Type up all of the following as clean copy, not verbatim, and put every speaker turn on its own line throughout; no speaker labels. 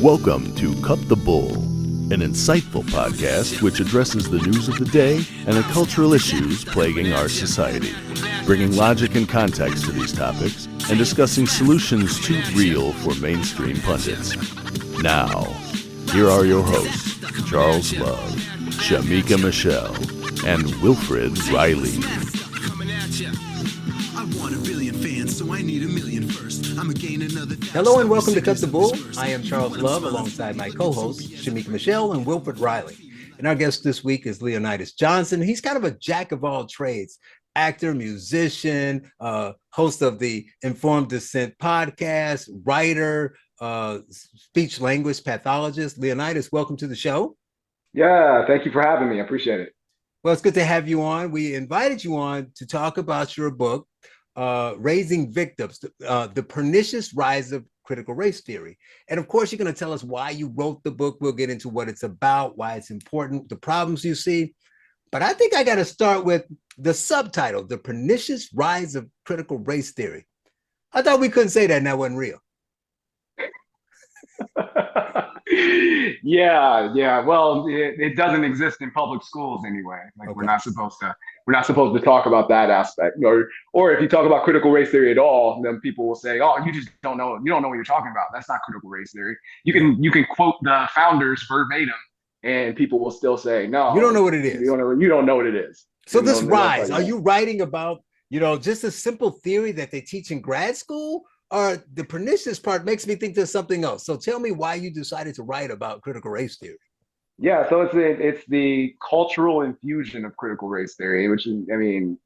Welcome to Cut the Bull, an insightful podcast which addresses the news of the day and the cultural issues plaguing our society, bringing logic and context to these topics and discussing solutions too real for mainstream pundits. Now, here are your hosts, Charles Love, Shamika Michelle, and Wilfred Riley.
Hello and welcome to Cut the Bull. I am Charles Love alongside my co-hosts, Shamika Michelle and Wilfred Riley. And our guest this week is Leonydus Johnson. He's kind of a jack of all trades, actor, musician, host of the Informed Dissent podcast, writer, speech language pathologist. Leonydus, welcome to the show.
Yeah, thank you for having me. I appreciate it.
Well, it's good to have you on. We invited you on to talk about your book, Raising Victims, the Pernicious Rise of Critical Race Theory. And of course, you're going to tell us why you wrote the book. We'll get into what it's about, why it's important, the problems you see. But I think I got to start with the subtitle, The Pernicious Rise of Critical Race Theory. I thought we couldn't say that and that wasn't real.
Yeah. Well, it doesn't exist in public schools anyway. Like okay. We're not supposed to talk about that aspect. Or if you talk about critical race theory at all, then people will say, "Oh, you just don't know. You don't know what you're talking about. That's not critical race theory." You can quote the founders verbatim, and people will still say, "No,
you don't know what it is.
You don't know what it is."
So this rise, are you writing about just a simple theory that they teach in grad school? Or the pernicious part makes me think there's something else. So tell me why you decided to write about critical race theory.
Yeah, so it's the cultural infusion of critical race theory, which is, I'm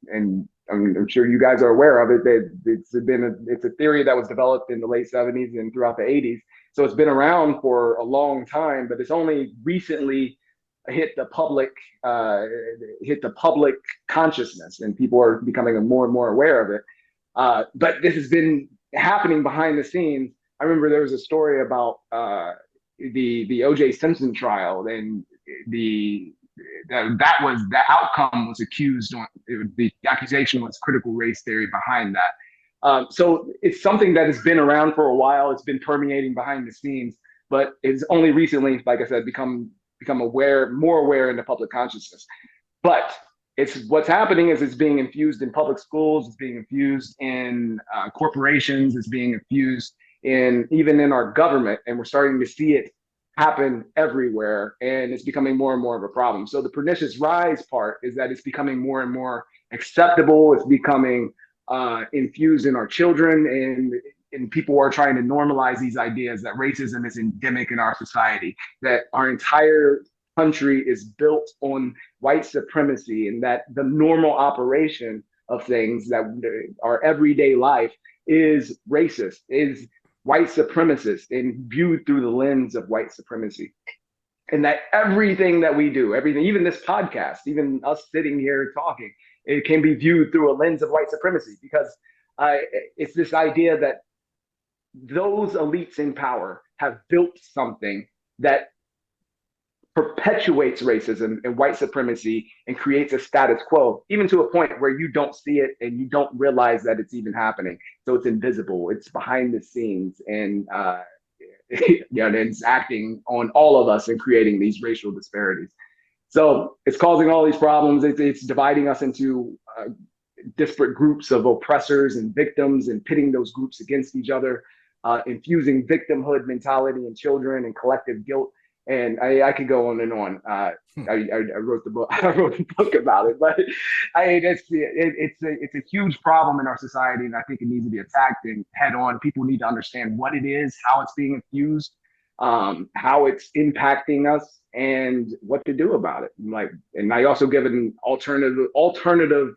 sure you guys are aware of it. It's a theory that was developed in the late 70s and throughout the 80s. So it's been around for a long time, but it's only recently hit the public consciousness, and people are becoming more and more aware of it. But this has been happening behind the scenes. I remember there was a story about the O.J. Simpson trial, and the outcome was accused on the accusation was critical race theory behind that. So it's something that has been around for a while. It's been permeating behind the scenes, but it's only recently, like I said, become more aware in the public consciousness. But what's happening is it's being infused in public schools, it's being infused in corporations, it's being infused even in our government, and we're starting to see it happen everywhere, and it's becoming more and more of a problem. So the pernicious rise part is that it's becoming more and more acceptable, it's becoming infused in our children, and people are trying to normalize these ideas that racism is endemic in our society, that our entire country is built on white supremacy, and that the normal operation of things, that our everyday life is racist, is white supremacist, and viewed through the lens of white supremacy. And that everything that we do, even this podcast, even us sitting here talking, it can be viewed through a lens of white supremacy, because it's this idea that those elites in power have built something that perpetuates racism and white supremacy and creates a status quo, even to a point where you don't see it and you don't realize that it's even happening. So it's invisible, it's behind the scenes, and it's acting on all of us and creating these racial disparities. So it's causing all these problems. It's dividing us into disparate groups of oppressors and victims, and pitting those groups against each other, infusing victimhood mentality in children and collective guilt. And I could go on and on. I wrote the book. I wrote a book about it, but it's a huge problem in our society, and I think it needs to be attacked and head on. People need to understand what it is, how it's being infused, how it's impacting us, and what to do about it. And I also give it an alternative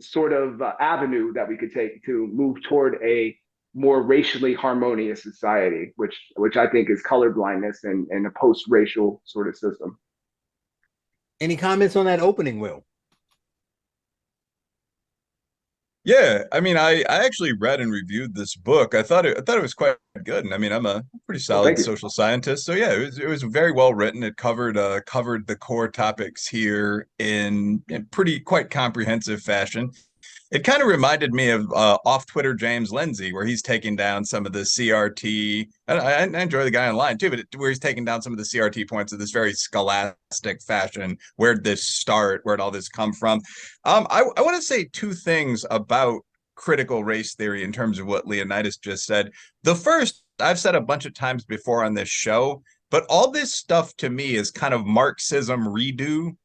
sort of avenue that we could take to move toward a more racially harmonious society, which I think is colorblindness and a post-racial sort of system.
Any comments on that opening, Will?
Yeah, I actually read and reviewed this book. I thought it was quite good, and I'm a pretty solid social scientist, so yeah, it was very well written. It covered the core topics here in quite comprehensive fashion. It kind of reminded me of off Twitter James Lindsay, where he's taking down some of the CRT. I enjoy the guy online too, but where he's taking down some of the CRT points of this very scholastic fashion. Where'd this start? Where'd all this come from? I want to say two things about critical race theory in terms of what Leonydus just said. The first, I've said a bunch of times before on this show, but all this stuff to me is kind of Marxism redo.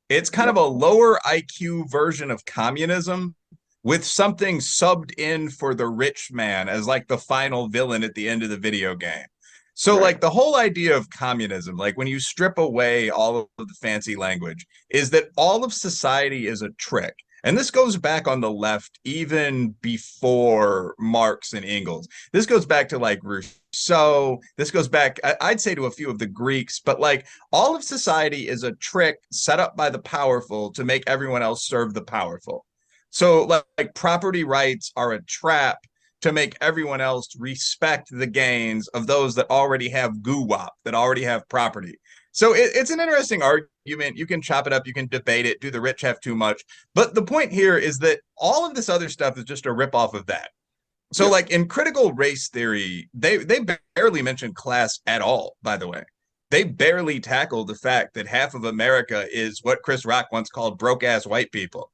It's kind of a lower IQ version of communism with something subbed in for the rich man as like the final villain at the end of the video game. So like the whole idea of communism, like when you strip away all of the fancy language, is that all of society is a trick. And this goes back on the left even before Marx and Engels. This goes back to like Rousseau. This goes back, I'd say, to a few of the Greeks, but like all of society is a trick set up by the powerful to make everyone else serve the powerful. So like property rights are a trap to make everyone else respect the gains of those that already have GUWAP, that already have property. So it's an interesting argument. You can chop it up, you can debate it. Do the rich have too much? But the point here is that all of this other stuff is just a ripoff of that. So like in critical race theory, they barely mention class at all, by the way. They barely tackle the fact that half of America is what Chris Rock once called broke-ass white people.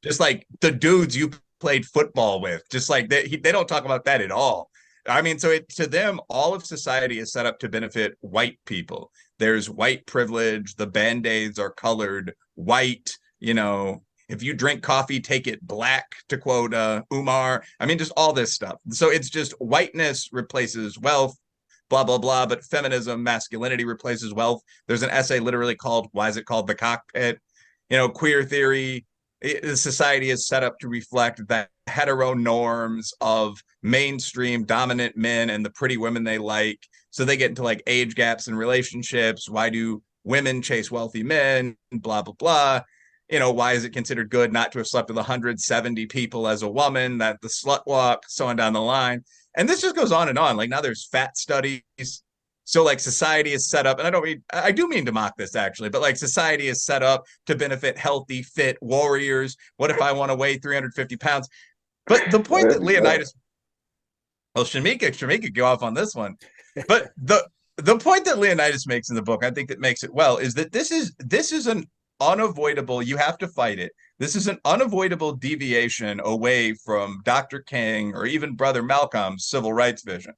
Just like the dudes you played football with, just like they don't talk about that at all. I mean, so to them, all of society is set up to benefit white people. There's white privilege. The Band-Aids are colored white. You know, if you drink coffee, take it black, to quote Umar. I mean, just all this stuff. So it's just whiteness replaces wealth, blah, blah, blah. But feminism, masculinity replaces wealth. There's an essay literally called, why is it called The Cockpit? You know, queer theory. The society is set up to reflect the hetero norms of mainstream dominant men and the pretty women they like. So they get into like age gaps in relationships. Why do women chase wealthy men? Blah, blah, blah. You know, why is it considered good not to have slept with 170 people as a woman? That the slut walk, so on down the line. And this just goes on and on. Like now there's fat studies. So like society is set up, and I do mean to mock this actually, but like society is set up to benefit healthy, fit warriors. What if I want to weigh 350 pounds? But the point that Leonydus, well, Shamika go off on this one. But the point that Leonydus makes in the book, I think that makes it well, is that this is an unavoidable, you have to fight it. This is an unavoidable deviation away from Dr. King or even Brother Malcolm's civil rights vision.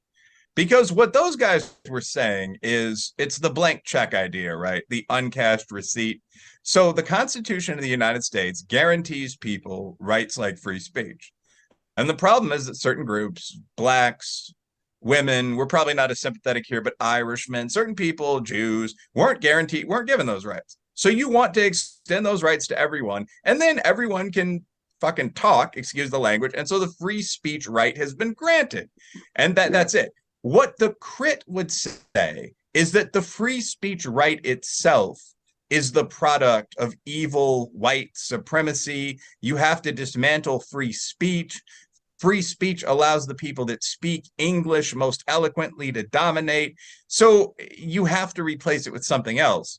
Because what those guys were saying is it's the blank check idea, right? The uncashed receipt. So the Constitution of the United States guarantees people rights like free speech. And the problem is that certain groups, blacks, women, we're probably not as sympathetic here, but Irishmen, certain people, Jews, weren't given those rights. So you want to extend those rights to everyone, and then everyone can fucking talk, excuse the language. And so the free speech right has been granted. And that's it. What the crit would say is that the free speech right itself is the product of evil white supremacy. You have to dismantle free speech. Free speech allows the people that speak English most eloquently to dominate. So you have to replace it with something else.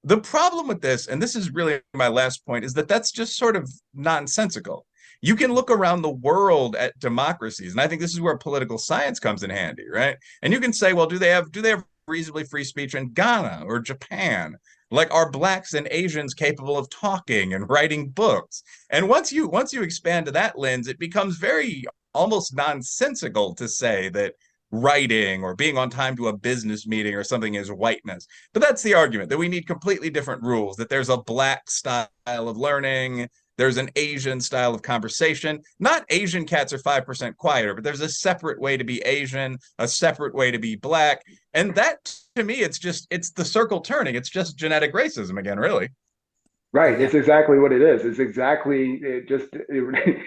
The problem with this, and this is really my last point, is that that's just sort of nonsensical. You can look around the world at democracies, and I think this is where political science comes in handy, right? And you can say, well, do they have reasonably free speech in Ghana or Japan? Like, are blacks and Asians capable of talking and writing books? And once you expand to that lens, it becomes very almost nonsensical to say that writing or being on time to a business meeting or something is whiteness. But that's the argument, that we need completely different rules, that there's a black style of learning, there's an Asian style of conversation. Not Asian cats are 5% quieter, but there's a separate way to be Asian, a separate way to be black. And that, to me, it's the circle turning. It's just genetic racism again, really.
Right. It's exactly what it is. It's exactly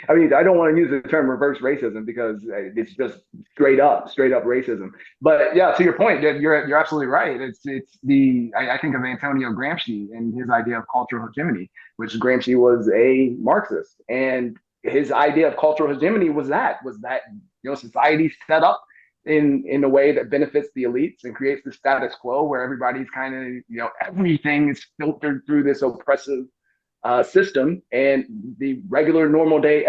I mean, I don't want to use the term reverse racism because it's just straight up racism. But yeah, to your point, you're absolutely right. I think of Antonio Gramsci and his idea of cultural hegemony, which Gramsci was a Marxist. And his idea of cultural hegemony was that, society's set up in a way that benefits the elites and creates the status quo where everybody's kind of, everything is filtered through this oppressive system, and the regular normal day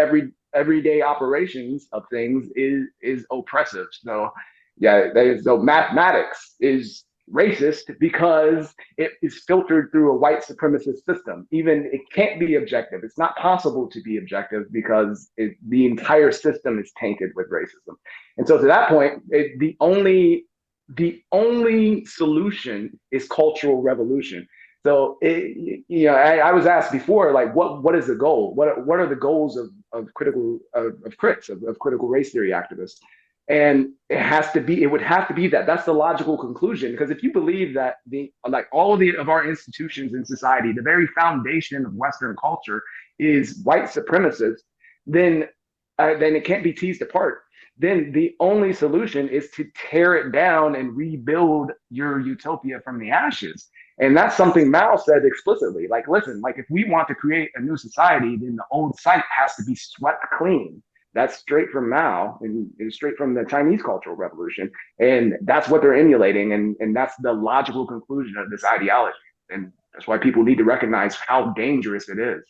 everyday operations of things is oppressive. So yeah, so mathematics is racist because it is filtered through a white supremacist system. Even it can't be objective. It's not possible to be objective because the entire system is tainted with racism. And so to that point, the only solution is cultural revolution. So I was asked before, like, what is the goal? What are the goals of critical race theory activists? And it would have to be that's the logical conclusion. Because if you believe that all of our institutions in society, the very foundation of Western culture is white supremacist, then it can't be teased apart. Then the only solution is to tear it down and rebuild your utopia from the ashes. And that's something Mao said explicitly. Like, listen, like if we want to create a new society, then the old site has to be swept clean. That's straight from Mao and straight from the Chinese Cultural Revolution. And that's what they're emulating. And that's the logical conclusion of this ideology. And that's why people need to recognize how dangerous it is.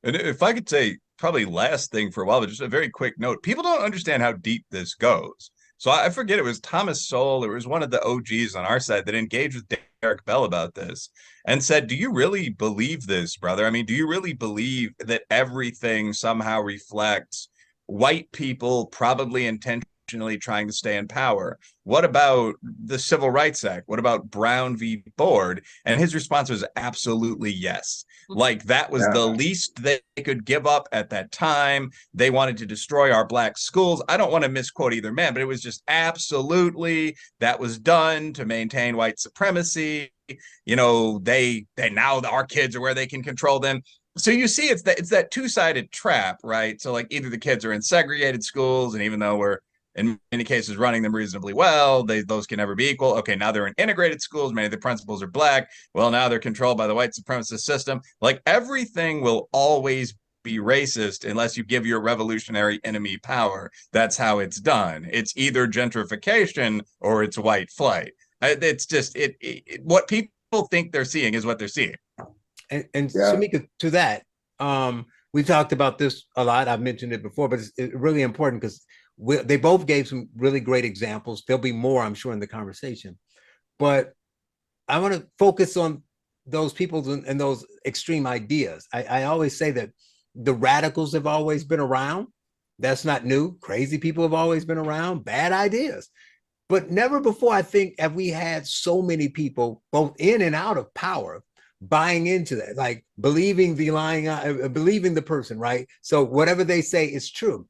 And if I could say probably last thing for a while, but just a very quick note, people don't understand how deep this goes. So I forget, it was Thomas Sowell, it was one of the OGs on our side that engaged with Derek Bell about this and said, do you really believe this, brother? I mean, do you really believe that everything somehow reflects white people probably intentionally trying to stay in power? What about the Civil Rights Act? What about Brown v. Board? And his response was absolutely yes. Like that was the least they could give up at that time. They wanted to destroy our black schools. I don't want to misquote either man, but it was just absolutely that was done to maintain white supremacy. You know, they now our kids are where they can control them. So you see, it's that two-sided trap, right? So like either the kids are in segregated schools, and even though we're in many cases running them reasonably well, those can never be equal. Okay, now they're in integrated schools. Many of the principals are black. Well, now they're controlled by the white supremacist system. Like everything will always be racist unless you give your revolutionary enemy power. That's how it's done. It's either gentrification or it's white flight. It's just what people think they're seeing is what they're seeing.
And Shamika, to that, we talked about this a lot. I've mentioned it before, but it's really important because they both gave some really great examples. There'll be more, I'm sure, in the conversation. But I want to focus on those people and those extreme ideas. I always say that the radicals have always been around. That's not new. Crazy people have always been around. Bad ideas. But never before, I think, have we had so many people, both in and out of power, buying into that, like believing believing the person, right? So whatever they say is true.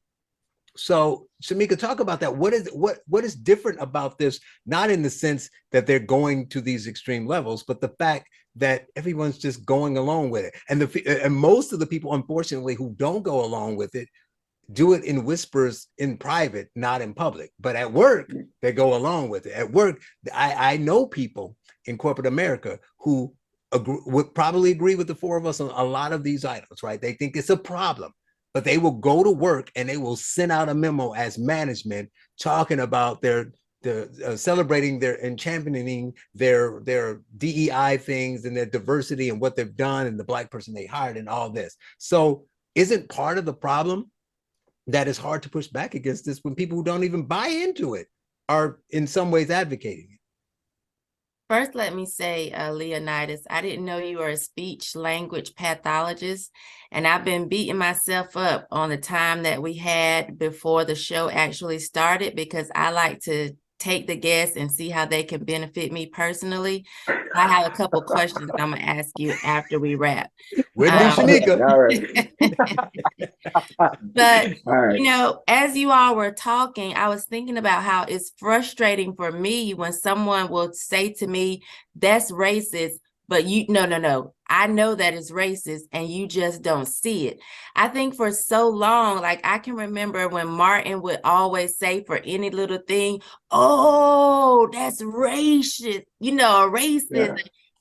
So Shamika, talk about that. What is different about this? Not in the sense that they're going to these extreme levels, but the fact that everyone's just going along with it, and most of the people, unfortunately, who don't go along with it, do it in whispers in private, not in public. But at work, they go along with it. At work, I know people in corporate America who would probably agree with the four of us on a lot of these items, right? They think it's a problem, but they will go to work and they will send out a memo as management talking about celebrating their and championing their DEI things and their diversity and what they've done and the black person they hired and all this. So isn't part of the problem that it's hard to push back against this when people who don't even buy into it are in some ways advocating it?
First, let me say, Leonydus, I didn't know you were a speech language pathologist, and I've been beating myself up on the time that we had before the show actually started, because I like to take the guests and see how they can benefit me personally. I have a couple questions I'm going to ask you after we wrap.
With Shamika.
But, you know, as you all were talking, I was thinking about how it's frustrating for me when someone will say to me, that's racist, but no, I know that it's racist and you just don't see it. I think for so long, like I can remember when Martin would always say for any little thing, oh, that's racist, racist. Yeah.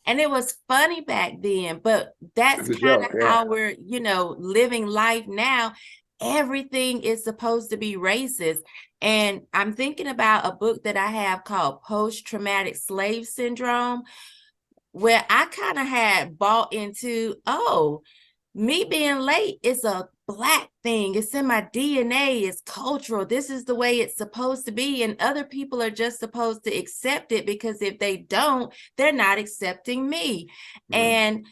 And it was funny back then, but that's kind of how we're, living life now. Everything is supposed to be racist. And I'm thinking about a book that I have called Post-Traumatic Slave Syndrome, where I kind of had bought into, me being late is a Black thing. It's in my DNA. It's cultural. This is the way it's supposed to be. And other people are just supposed to accept it, because if they don't, they're not accepting me. And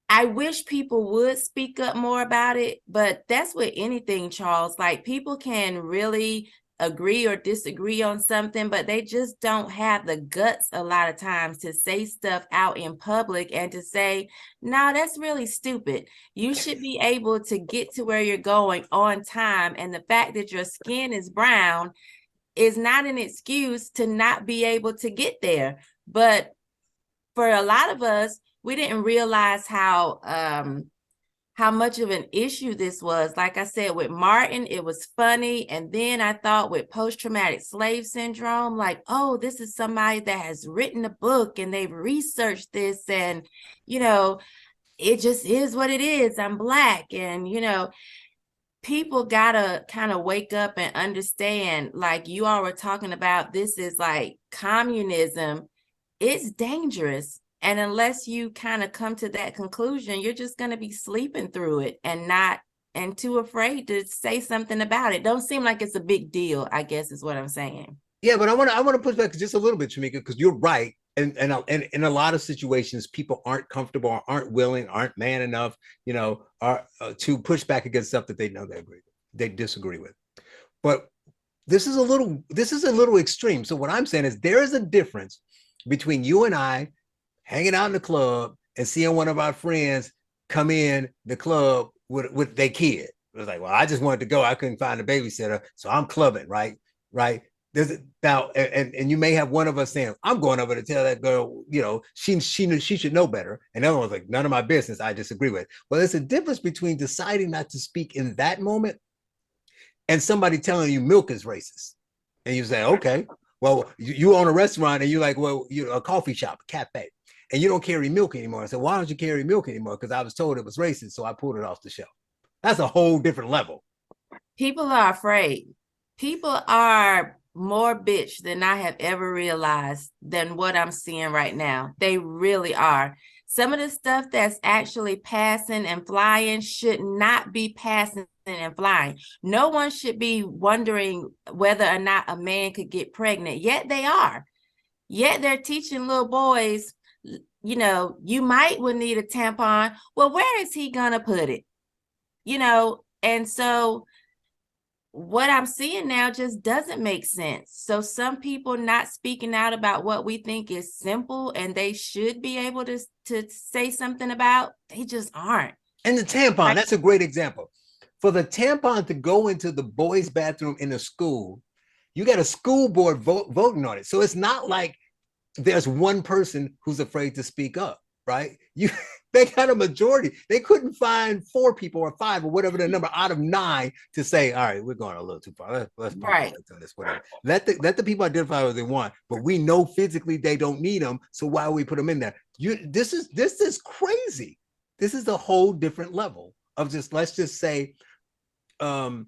I wish people would speak up more about it, but that's with anything, Charles. Like, people can really agree or disagree on something, but they just don't have the guts a lot of times to say stuff out in public and to say, no, that's really stupid. You should be able to get to where you're going on time. And the fact that your skin is brown is not an excuse to not be able to get there. But for a lot of us, we didn't realize how much of an issue this was. Like I said, with Martin, it was funny. And then I thought with post-traumatic slave syndrome, like, oh, this is somebody that has written a book and they've researched this, and, you know, it just is what it is. I'm Black. And, you know, people gotta kind of wake up and understand, like you all were talking about, this is like communism. It's dangerous. And unless you kind of come to that conclusion, you're just going to be sleeping through it and too afraid to say something about it. Don't seem like it's a big deal, I guess is what I'm saying.
Yeah, but I want to push back just a little bit, Shamika, because you're right. And in a lot of situations, people aren't comfortable, or aren't willing, aren't man enough, you know, are to push back against stuff that they know they disagree with. But this is a little extreme. So what I'm saying is, there is a difference between you and I hanging out in the club and seeing one of our friends come in the club with their kid. It was like, well, I just wanted to go. I couldn't find a babysitter, so I'm clubbing, right? There's now, and you may have one of us saying, I'm going over to tell that girl, you know, she should know better. And the other one's like, none of my business, I disagree with. Well, there's a difference between deciding not to speak in that moment and somebody telling you milk is racist. And you say, okay, well, you own a restaurant and you're like, well, you know, a coffee shop, a cafe, and you don't carry milk anymore. I said, why don't you carry milk anymore? Because I was told it was racist, so I pulled it off the shelf. That's a whole different level.
People are afraid. People are more bitch than I have ever realized than what I'm seeing right now. They really are. Some of the stuff that's actually passing and flying should not be passing and flying. No one should be wondering whether or not a man could get pregnant, yet they are. Yet they're teaching little boys, you know, you would need a tampon. Well, where is he gonna put it? You know, and so what I'm seeing now just doesn't make sense. So some people not speaking out about what we think is simple and they should be able to say something about, they just aren't.
And the tampon, that's a great example. For the tampon to go into the boys' bathroom in a school, you got a school board voting on it. So it's not like there's one person who's afraid to speak up, right? They got a majority. They couldn't find 4 people or 5 or whatever the number out of 9 to say, all right, we're going a little too far. Let's
right.
This, whatever. Let the people identify what they want, but we know physically they don't need them. So why would we put them in there? This is crazy. This is a whole different level of just, let's just say, and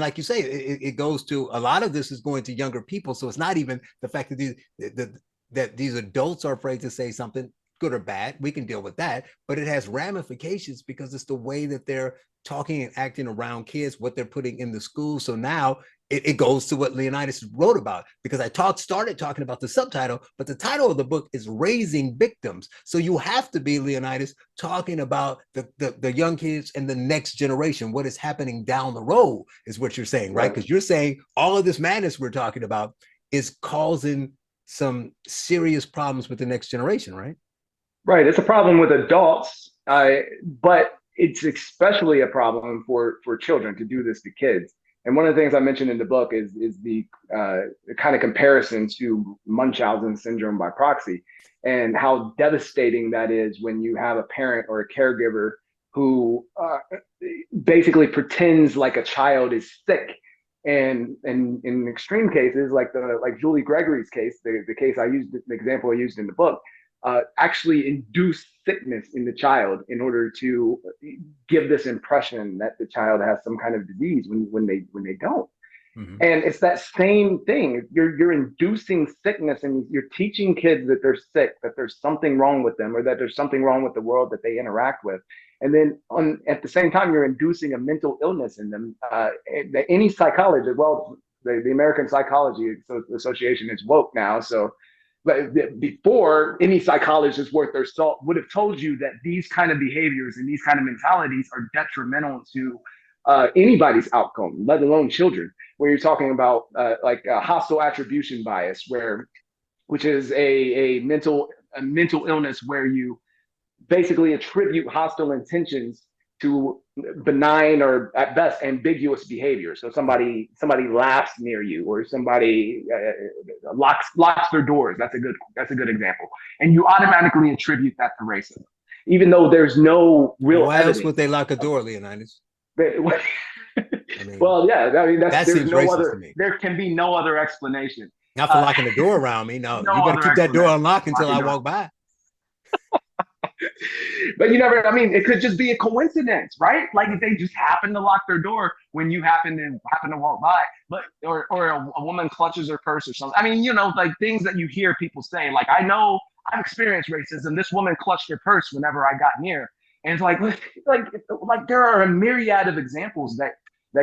like you say, it goes to, a lot of this is going to younger people. So it's not even the fact that these adults are afraid to say something, good or bad. We can deal with that, but it has ramifications because it's the way that they're talking and acting around kids, what they're putting in the school. So now it goes to what Leonydus wrote about, because I started talking about the subtitle, but the title of the book is Raising Victims. So you have to be, Leonydus, talking about the young kids and the next generation. What is happening down the road is what you're saying, right? Because you're saying all of this madness we're talking about is causing some serious problems with the next generation, right?
Right. It's a problem with adults, but it's especially a problem for children to do this to kids. And one of the things I mentioned in the book is the kind of comparison to Munchausen syndrome by proxy, and how devastating that is when you have a parent or a caregiver who basically pretends like a child is sick. And in extreme cases, like Julie Gregory's case, the case I used, the example I used in the book, actually induce sickness in the child in order to give this impression that the child has some kind of disease when they don't. And it's that same thing. You're inducing sickness, and you're teaching kids that they're sick, that there's something wrong with them, or that there's something wrong with the world that they interact with. And then at the same time, you're inducing a mental illness in them. Any psychologist, well, the American Psychology Association is woke now. So, but before, any psychologist worth their salt would have told you that these kind of behaviors and these kind of mentalities are detrimental to anybody's outcome, let alone children. Where you're talking about like hostile attribution bias, which is a mental illness where you basically attribute hostile intentions to benign or at best ambiguous behavior. So somebody laughs near you, or somebody locks their doors. That's a good example. And you automatically attribute that to racism, even though there's no real.
Why else would they lock a door, Leonydus?
I mean, well, yeah, I mean,
that seems
no
racist
other,
to me.
There can be no other explanation.
Not for locking the door around me. No, you better keep that door unlocked until I walk by.
But you never, I mean, it could just be a coincidence, right? Like if they just happen to lock their door when you happen to walk by, but or a woman clutches her purse or something. I mean, you know, like things that you hear people say, like, I know I've experienced racism. This woman clutched her purse whenever I got near. And it's like there are a myriad of examples that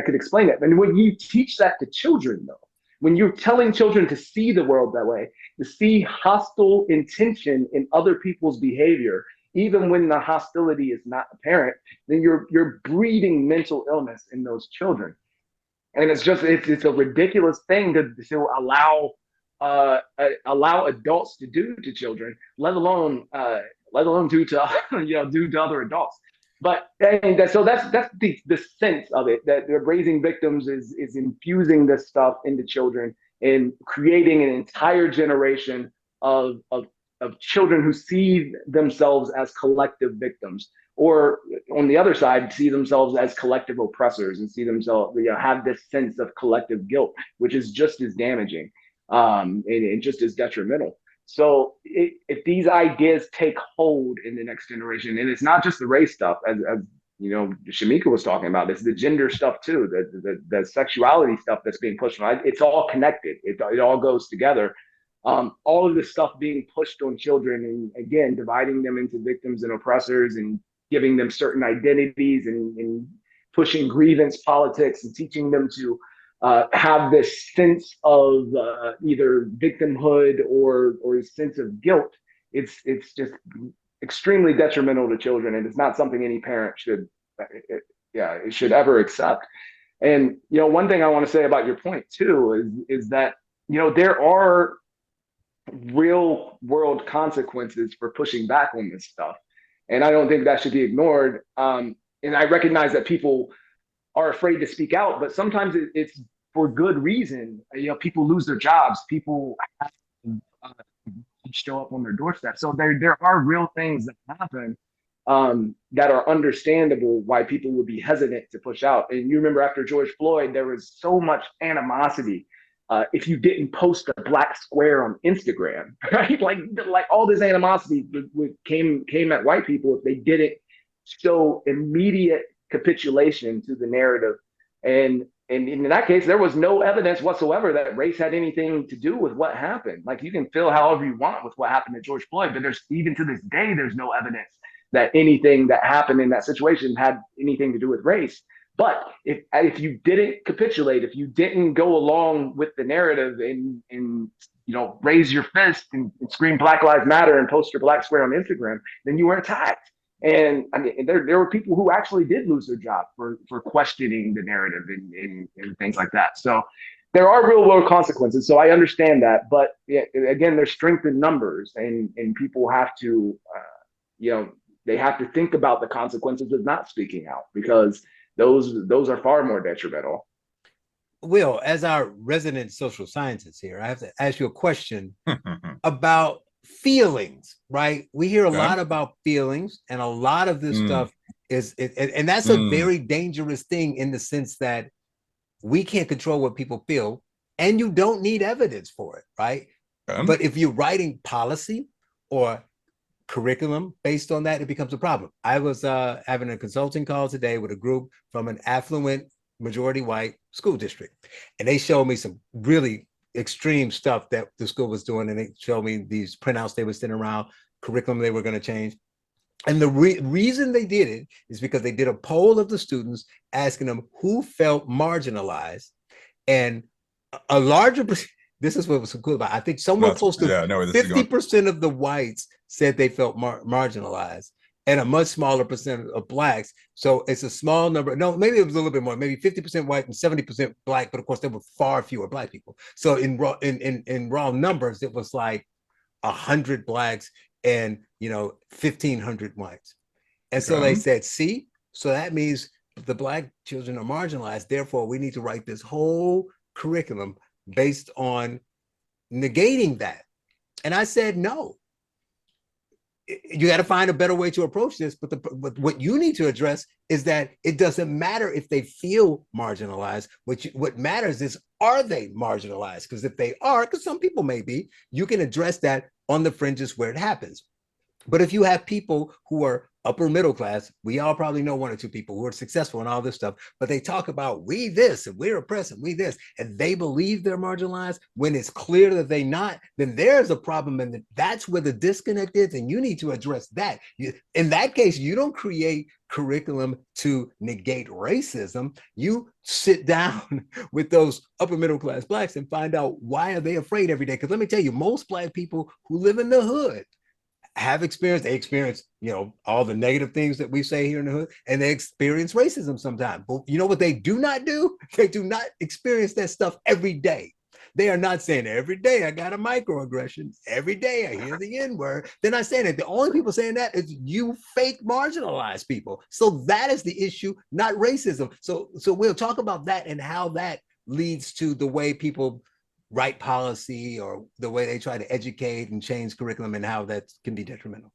could explain it. And when you teach that to children, though, when you're telling children to see the world that way, to see hostile intention in other people's behavior, even when the hostility is not apparent, then you're breeding mental illness in those children. And it's a ridiculous thing to allow adults to do to children, let alone do to other adults. But so that's the sense of it, that raising victims is infusing this stuff into children and creating an entire generation of children who see themselves as collective victims, or on the other side, see themselves as collective oppressors and see themselves, have this sense of collective guilt, which is just as damaging and just as detrimental. So if these ideas take hold in the next generation, and it's not just the race stuff, as you know, Shamika was talking about, it's the gender stuff too, the sexuality stuff that's being pushed on. It's all connected. It all goes together. All of this stuff being pushed on children, and again, dividing them into victims and oppressors, and giving them certain identities, and pushing grievance politics, and teaching them to have this sense of either victimhood or a sense of guilt. It's just extremely detrimental to children, and it's not something any parent should ever accept. And one thing I want to say about your point too is that there are real world consequences for pushing back on this stuff, and I don't think that should be ignored. And I recognize that people are afraid to speak out, but sometimes it's for good reason. People lose their jobs, people have to show up on their doorstep. So there are real things that happen that are understandable why people would be hesitant to push out. And you remember after George Floyd, there was so much animosity. If you didn't post a black square on Instagram, right? Like all this animosity came at white people if they didn't show immediate capitulation to the narrative. And in that case, there was no evidence whatsoever that race had anything to do with what happened. Like, you can feel however you want with what happened to George Floyd, but even to this day, there's no evidence that anything that happened in that situation had anything to do with race. But if you didn't capitulate, if you didn't go along with the narrative and raise your fist and scream Black Lives Matter and post your black square on Instagram, then you were attacked. And I mean, there were people who actually did lose their job for questioning the narrative and things like that. So there are real world consequences. So I understand that, but again, there's strength in numbers, and people have to, they have to think about the consequences of not speaking out, because those are far more detrimental.
Will, as our resident social scientist here, I have to ask you a question about feelings, right? We hear a lot about feelings, and a lot of this stuff and that's a very dangerous thing, in the sense that we can't control what people feel, and you don't need evidence for it, right? But if you're writing policy or curriculum based on that, it becomes a problem. I was having a consulting call today with a group from an affluent, majority white school district. And they showed me some really extreme stuff that the school was doing. And they showed me these printouts they were sending around, curriculum they were going to change. And the reason they did it is because they did a poll of the students asking them who felt marginalized. And a larger, this is what was so cool about it. I think somewhere close to 50% of the whites said they felt marginalized, and a much smaller percent of blacks. So it's a small number. No, maybe it was a little bit more, maybe 50% white and 70% black, but of course there were far fewer black people. So in raw numbers, it was like 100 blacks and 1,500 whites. And so they said, see, so that means the black children are marginalized. Therefore, we need to write this whole curriculum based on negating that. And I said, no, you got to find a better way to approach this. But what you need to address is that it doesn't matter if they feel marginalized. What matters is, are they marginalized? Because if they are, because some people may be, you can address that on the fringes where it happens. But if you have people who are upper middle class, we all probably know one or two people who are successful and all this stuff, but they talk about we this and we're oppressed and we this, and they believe they're marginalized when it's clear that they're not, then there's a problem, and that's where the disconnect is, and you need to address that. In that case, you don't create curriculum to negate racism. You sit down with those upper middle class blacks and find out, why are they afraid every day? Because let me tell you, most black people who live in the hood they experience, all the negative things that we say here in the hood, and they experience racism sometimes. But you know what they do not do? They do not experience that stuff every day. They are not saying every day I got a microaggression. Every day I hear the N-word. They're not saying that. The only people saying that is you fake marginalized people. So that is the issue, not racism. So we'll talk about that and how that leads to the way people write policy or the way they try to educate and change curriculum, and how that can be detrimental.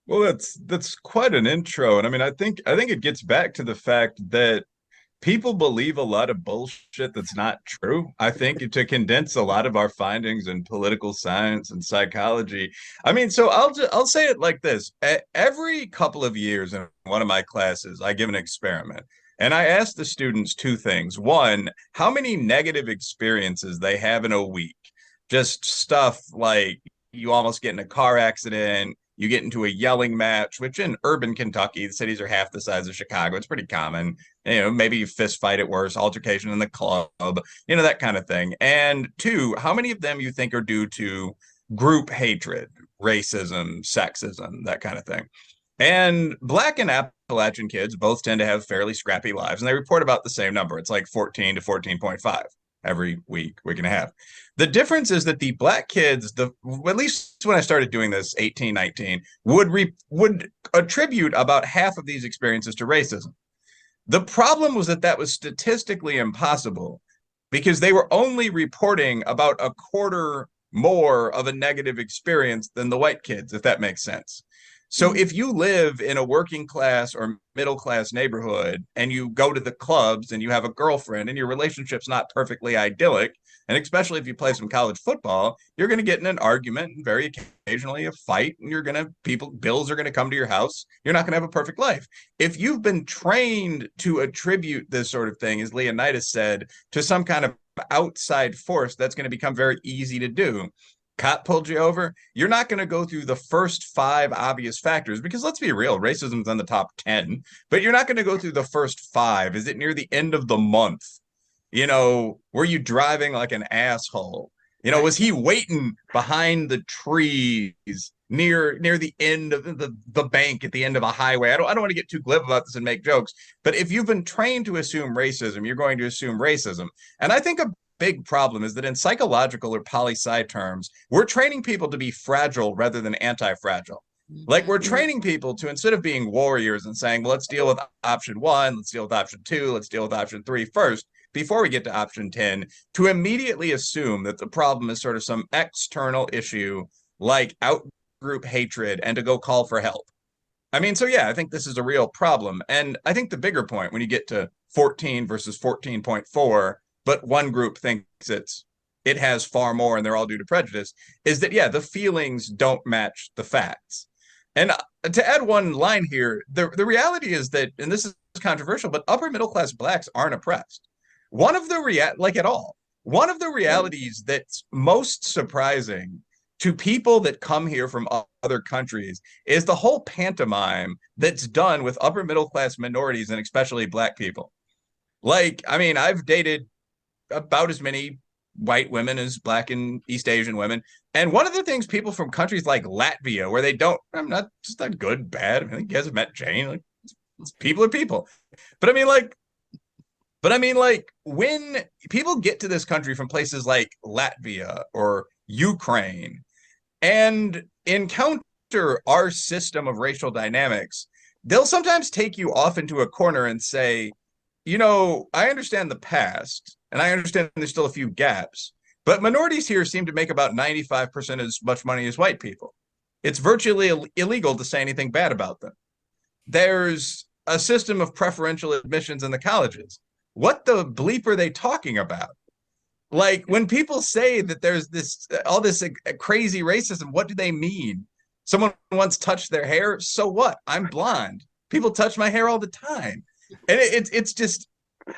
Well, that's quite an intro. And I mean, I think it gets back to the fact that people believe a lot of bullshit that's not true. I think to condense a lot of our findings in political science and psychology. I mean, so I'll say it like this. Every couple of years in one of my classes, I give an experiment. And I asked the students two things. One, how many negative experiences they have in a week? Just stuff like you almost get in a car accident, you get into a yelling match, which in urban Kentucky, the cities are half the size of Chicago. It's pretty common. Maybe you fist fight at worst, altercation in the club, that kind of thing. And two, how many of them you think are due to group hatred, racism, sexism, that kind of thing? And Black and Appalachian kids both tend to have fairly scrappy lives, and they report about the same number. It's like 14 to 14.5 every week and a half. The difference is that the Black kids, at least when I started doing this, 18, 19, would attribute about half of these experiences to racism. The problem was that was statistically impossible, because they were only reporting about a quarter more of a negative experience than the white kids, if that makes sense. So if you live in a working class or middle class neighborhood and you go to the clubs and you have a girlfriend and your relationship's not perfectly idyllic, and especially if you play some college football, you're going to get in an argument and very occasionally a fight, and bills are going to come to your house. You're not going to have a perfect life. If you've been trained to attribute this sort of thing, as Leonydus said, to some kind of outside force, that's going to become very easy to do. Cop pulled you over, you're not going to go through the first 5 obvious factors, because let's be real, racism's on the top 10, but you're not going to go through the first 5. Is it near the end of the month? Were you driving like an asshole? Was he waiting behind the trees near the end of the bank at the end of a highway? I don't want to get too glib about this and make jokes, but if you've been trained to assume racism, you're going to assume racism. And I think a big problem is that in psychological or poli-sci terms, we're training people to be fragile rather than anti-fragile. Like, we're training people to, instead of being warriors and saying, well, let's deal with option 1, let's deal with option 2, let's deal with option 3 first, before we get to option 10, to immediately assume that the problem is sort of some external issue like out-group hatred, and to go call for help. I mean, so yeah, I think this is a real problem. And I think the bigger point, when you get to 14 versus 14.4, but one group thinks it has far more and they're all due to prejudice, is that, yeah, the feelings don't match the facts. And to add one line here, the reality is that, and this is controversial, but upper middle class Blacks aren't oppressed. One of the one of the realities that's most surprising to people that come here from other countries is the whole pantomime that's done with upper middle class minorities and especially Black people. Like, I mean, I've dated about as many white women as Black and East Asian women. And one of the things people from countries like Latvia, where they don't, I'm not just not good, bad. I mean, you guys have met Jane, like people are people. But I mean, like when people get to this country from places like Latvia or Ukraine and encounter our system of racial dynamics, they'll sometimes take you off into a corner and say, you know, I understand the past and I understand there's still a few gaps, but minorities here seem to make about 95% as much money as white people. It's virtually illegal to say anything bad about them. There's a system of preferential admissions in the colleges. What the bleep are they talking about? Like when people say that there's this all this crazy racism, what do they mean? Someone once touched their hair, so what? I'm blonde. People touch my hair all the time. And it's just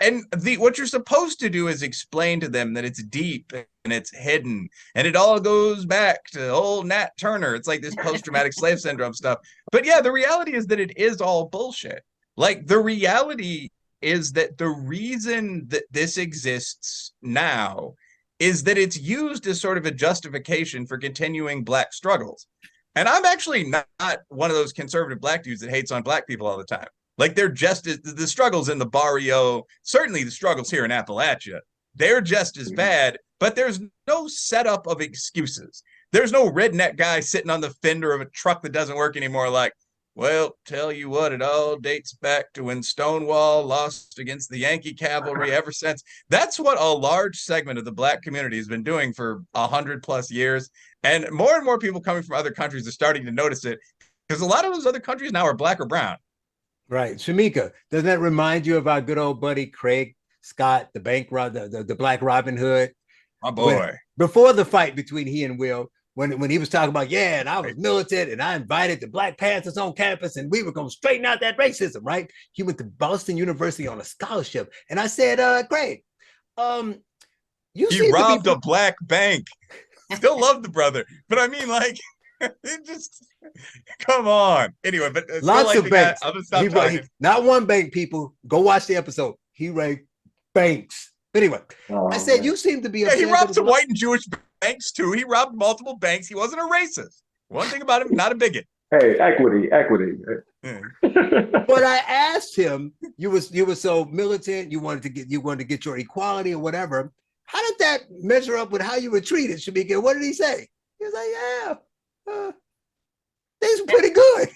and what you're supposed to do is explain to them that it's deep and it's hidden and it all goes back to old Nat Turner. It's like this post-traumatic slave syndrome stuff. But yeah, the reality is that it is all bullshit. Like the reality is that the reason that this exists now is that it's used as sort of a justification for continuing Black struggles. And I'm actually not one of those conservative Black dudes that hates on Black people all the time. Like they're just as the struggles in the barrio, certainly the struggles here in Appalachia, they're just as bad, but there's no setup of excuses. There's no redneck guy sitting on the fender of a truck that doesn't work anymore like, well, tell you what, it all dates back to when Stonewall lost against the Yankee cavalry ever since. That's what a large segment of the Black community has been doing for 100+ years. And more people coming from other countries are starting to notice it because a lot of those other countries now are Black or brown.
Right. Shamika, doesn't that remind you of our good old buddy Craig Scott, the the Black Robin Hood?
My boy.
Before the fight between he and Will, when he was talking about, yeah, and I was militant and I invited the Black Panthers on campus and we were going to straighten out that racism, right? He went to Boston University on a scholarship. And I said, Craig,
he robbed a Black bank. Still love the brother. But I mean, like, it just, come on. Anyway, but
lots of banks.
I'm gonna stop talking.
Not one bank, people. Go watch the episode. He ranked banks. Anyway, I said, you seem to be
he robbed some white and Jewish banks too. He robbed multiple banks. He wasn't a racist. One thing about him, not a bigot.
Hey, equity.
But I asked him, you were so militant, you wanted to get your equality or whatever. How did that measure up with how you were treated, Shamika? What did he say? He was like, yeah, things were pretty good.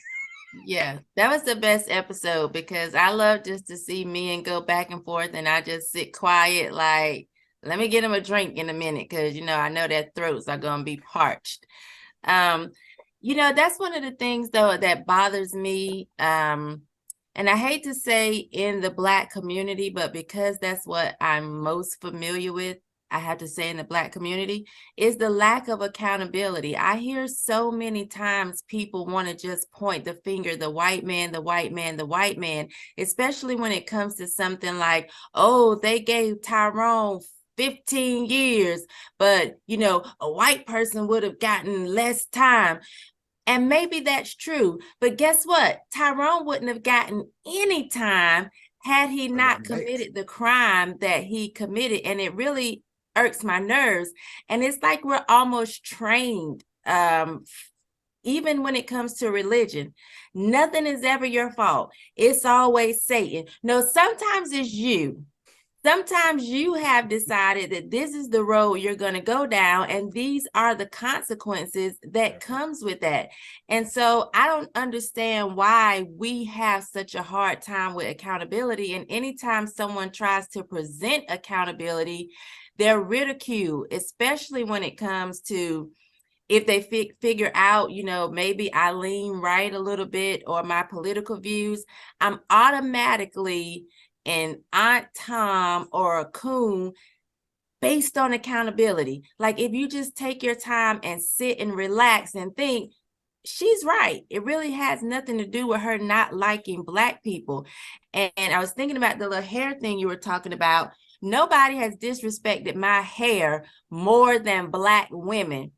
Yeah, that was the best episode because I love just to see men go back and forth and I just sit quiet like, let me get him a drink in a minute because, you know, I know their throats are going to be parched. You know, that's one of the things, though, that bothers me. And I hate to say in the Black community, but because that's what I'm most familiar with, I have to say in the Black community, is the lack of accountability. I hear so many times people want to just point the finger, the white man, the white man, the white man, especially when it comes to something like, oh, they gave Tyrone 15 years, but, you know, a white person would have gotten less time. And maybe that's true. But guess what? Tyrone wouldn't have gotten any time had he not committed the crime that he committed. And it really irks my nerves. And it's like we're almost trained, even when it comes to religion. Nothing is ever your fault. It's always Satan. No, sometimes it's you. Sometimes you have decided that this is the road you're going to go down, and these are the consequences that comes with that. And so I don't understand why we have such a hard time with accountability. And anytime someone tries to present accountability, they're ridiculed, especially when it comes to if they figure out, you know, maybe I lean right a little bit or my political views, I'm automatically an Aunt Tom or a coon based on accountability. Like if you just take your time and sit and relax and think, she's right. It really has nothing to do with her not liking Black people. And I was thinking about the little hair thing you were talking about. Nobody has disrespected my hair more than Black women.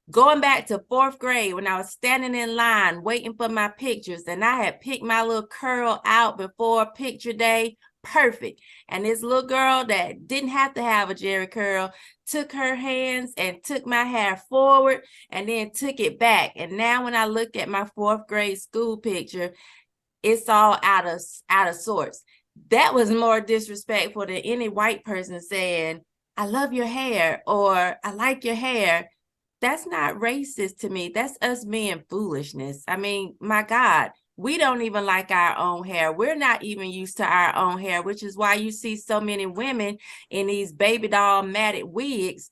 Going back to 4th grade when I was standing in line waiting for my pictures, and I had picked my little curl out before picture day, perfect. And this little girl that didn't have to have a jerry curl took her hands and took my hair forward and then took it back. And now when I look at my 4th grade school picture, it's all out of sorts. That was more disrespectful than any white person saying, I love your hair or I like your hair. That's not racist to me. That's us being foolishness. I mean, my God, we don't even like our own hair. We're not even used to our own hair, which is why you see so many women in these baby doll matted wigs,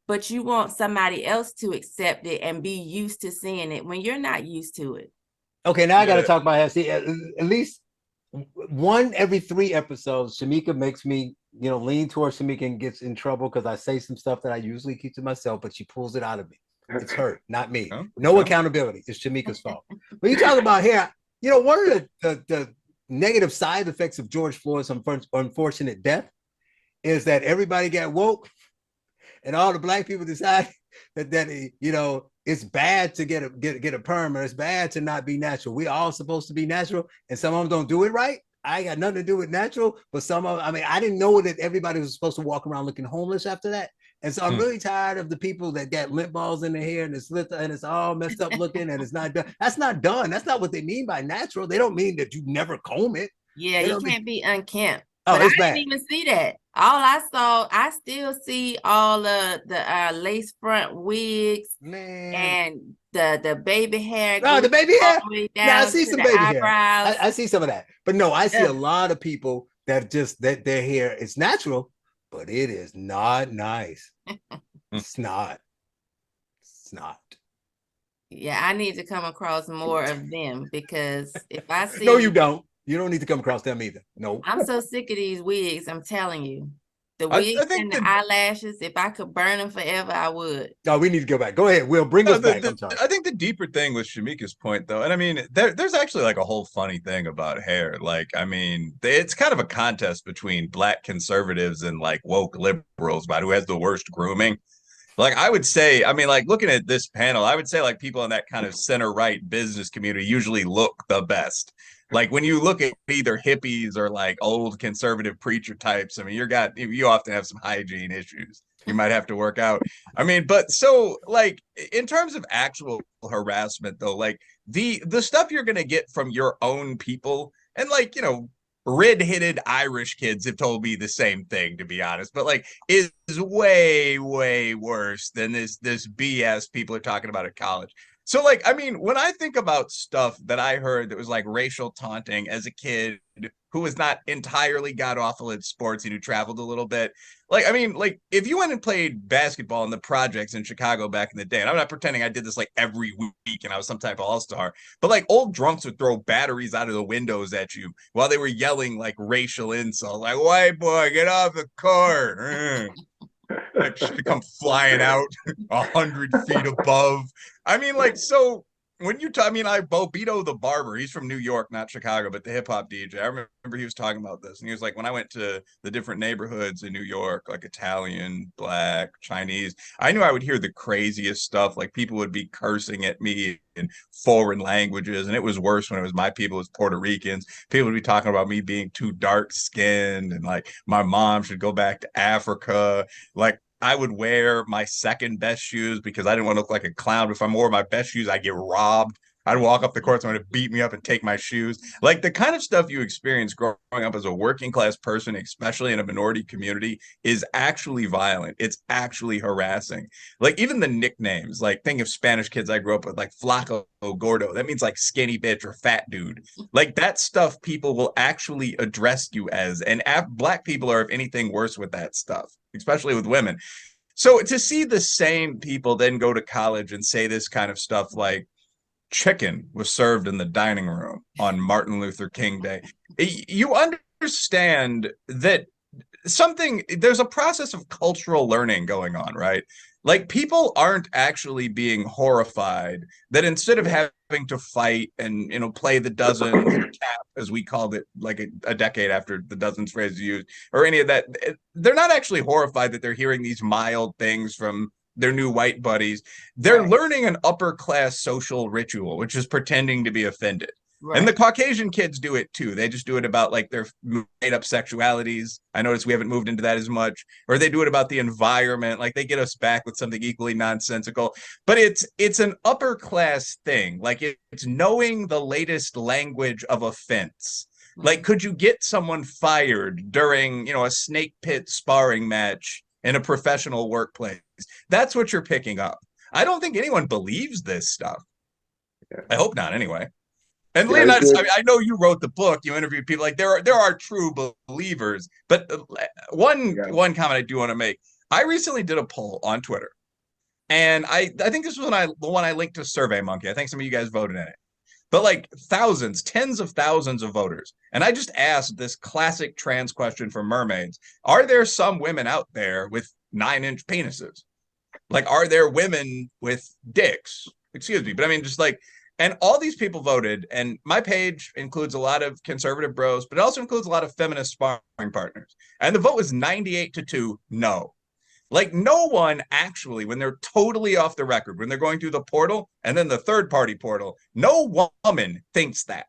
but you want somebody else to accept it and be used to seeing it when you're not used to it.
Okay, now I got to talk about hair. See, at least one every 3 episodes, Shamika makes me, lean towards Shamika and gets in trouble because I say some stuff that I usually keep to myself, but she pulls it out of me. It's her, not me. No accountability. It's Shamika's fault. When you talk about hair, one of the negative side effects of George Floyd's unfortunate death is that everybody got woke and all the Black people decide that it's bad to get a perm, or it's bad to not be natural. We all supposed to be natural, and some of them don't do it right. I ain't got nothing to do with natural, but some of, I didn't know that everybody was supposed to walk around looking homeless after that. And so I'm really tired of the people that got lint balls in their hair and it's all messed up looking and it's not done. That's not done. That's not what they mean by natural. They don't mean that you never comb it.
Yeah, you can't be unkempt.
Oh,
but
it's
I
bad.
didn't even see that. All I saw, I still see all of the lace front wigs,
man,
and the baby hair.
No, the baby hair.
Yeah,
I see some baby hair. I see some of that, but no, I see a lot of people that their hair is natural, but it is not nice. It's not. It's not.
Yeah, I need to come across more of them because if I see.
No, you don't. You don't need to come across them either. No.
I'm so sick of these wigs. I'm telling you. The wigs and the eyelashes, if I could burn them forever, I would.
No, we need to go back. Go ahead. We'll bring us back. I'm sorry.
I think the deeper thing with Shamika's point, though, and I mean, there's actually like a whole funny thing about hair. Like, I mean, it's kind of a contest between Black conservatives and like woke liberals about who has the worst grooming. Like, I would say, I mean, like looking at this panel, I would say like people in that kind of center-right business community usually look the best. Like when you look at either hippies or like old conservative preacher types, I mean, you often have some hygiene issues. You might have to work out. I mean, but so like in terms of actual harassment, though, like the stuff you're gonna get from your own people, and like, red-headed Irish kids have told me the same thing, to be honest, but like is way, way worse than this BS people are talking about at college. So like, I mean, when I think about stuff that I heard that was like racial taunting as a kid who was not entirely god awful at sports and who traveled a little bit, like, I mean, like if you went and played basketball in the projects in Chicago back in the day, and I'm not pretending I did this like every week and I was some type of all-star, but like old drunks would throw batteries out of the windows at you while they were yelling like racial insults, like white boy, get off the court. Like come flying out 100 feet above. I mean, like, so when you talk, I mean, Bobito the barber, he's from New York, not Chicago, but the hip hop DJ. I remember he was talking about this, and he was like, when I went to the different neighborhoods in New York, like Italian, Black, Chinese, I knew I would hear the craziest stuff. Like people would be cursing at me in foreign languages, and it was worse when it was my people, it was Puerto Ricans. People would be talking about me being too dark skinned, and like my mom should go back to Africa. Like I would wear my second best shoes because I didn't want to look like a clown. If I wore my best shoes, I'd get robbed. I'd walk up the court, someone would beat me up and take my shoes. Like the kind of stuff you experience growing up as a working class person, especially in a minority community, is actually violent. It's actually harassing. Like even the nicknames, like think of Spanish kids I grew up with, like Flaco Gordo. That means like skinny bitch or fat dude. Like that stuff people will actually address you as. And Black people are, if anything, worse with that stuff, especially with women. So to see the same people then go to college and say this kind of stuff like chicken was served in the dining room on Martin Luther King Day, you understand that there's a process of cultural learning going on, right? Like, people aren't actually being horrified that instead of having to fight and, play the dozens or tap, as we called it, like a decade after the dozens phrase is used, or any of that, they're not actually horrified that they're hearing these mild things from their new white buddies. They're learning an upper class social ritual, which is pretending to be offended. Right. And the Caucasian kids do it too. They just do it about like their made up sexualities. I notice we haven't moved into that as much. Or they do it about the environment. Like, they get us back with something equally nonsensical. But it's an upper class thing. Like, it's knowing the latest language of offense. Like, could you get someone fired during, a snake pit sparring match in a professional workplace? That's what you're picking up. I don't think anyone believes this stuff. I hope not, anyway. And Leonydus, I know you wrote the book. You interviewed people. Like, there are true believers. But one comment I do want to make. I recently did a poll on Twitter, and I think this was the one I linked to SurveyMonkey. I think some of you guys voted in it. But like tens of thousands of voters. And I just asked this classic trans question for mermaids. Are there some women out there with 9-inch penises? Like, are there women with dicks? Excuse me. But I mean, just like, and all these people voted, and my page includes a lot of conservative bros, but it also includes a lot of feminist sparring partners. And the vote was 98-2, no. Like, no one actually, when they're totally off the record, when they're going through the portal and then the third-party portal, no woman thinks that.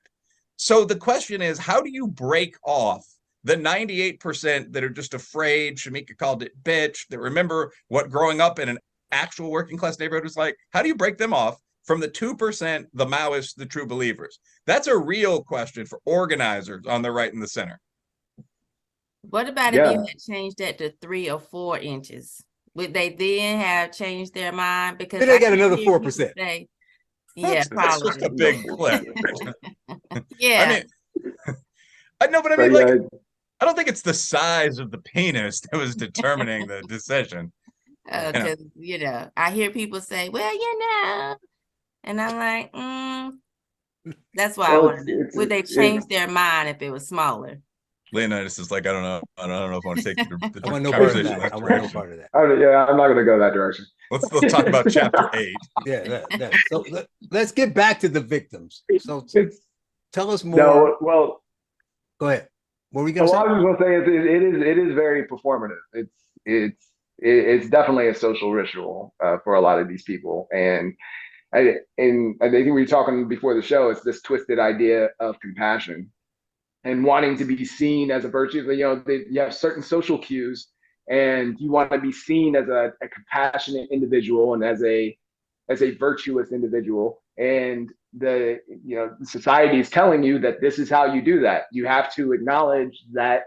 So the question is, how do you break off the 98% that are just afraid? Shamika called it bitch, that remember what growing up in an actual working class neighborhood was like. How do you break them off from the 2%, the Maoists, the true believers? That's a real question for organizers on the right and the center.
What about if you had changed that to 3 or 4 inches? Would they then have changed their mind? Because
then they got another 4%.
Yeah,
that's just a big clip.
Yeah.
I mean, I know, but I mean, like, I don't think it's the size of the penis that was determining the decision.
Because, I hear people say, well, and I'm like, that's why I want to know. Would they change their mind if it was smaller?
Leonydus is like, I don't know if I want to take the
I want no
conversation.
I want no part of that.
I'm not going to go that direction.
Let's talk about chapter 8.
So let's get back to the victims. So tell us more.
No, well,
go ahead. What were we going to say?
I was going to say it is very performative. It's definitely a social ritual for a lot of these people, and I think we were talking before the show. It's this twisted idea of compassion and wanting to be seen as a virtue. You have certain social cues, and you want to be seen as a compassionate individual and as a virtuous individual. And the society is telling you that this is how you do that. You have to acknowledge that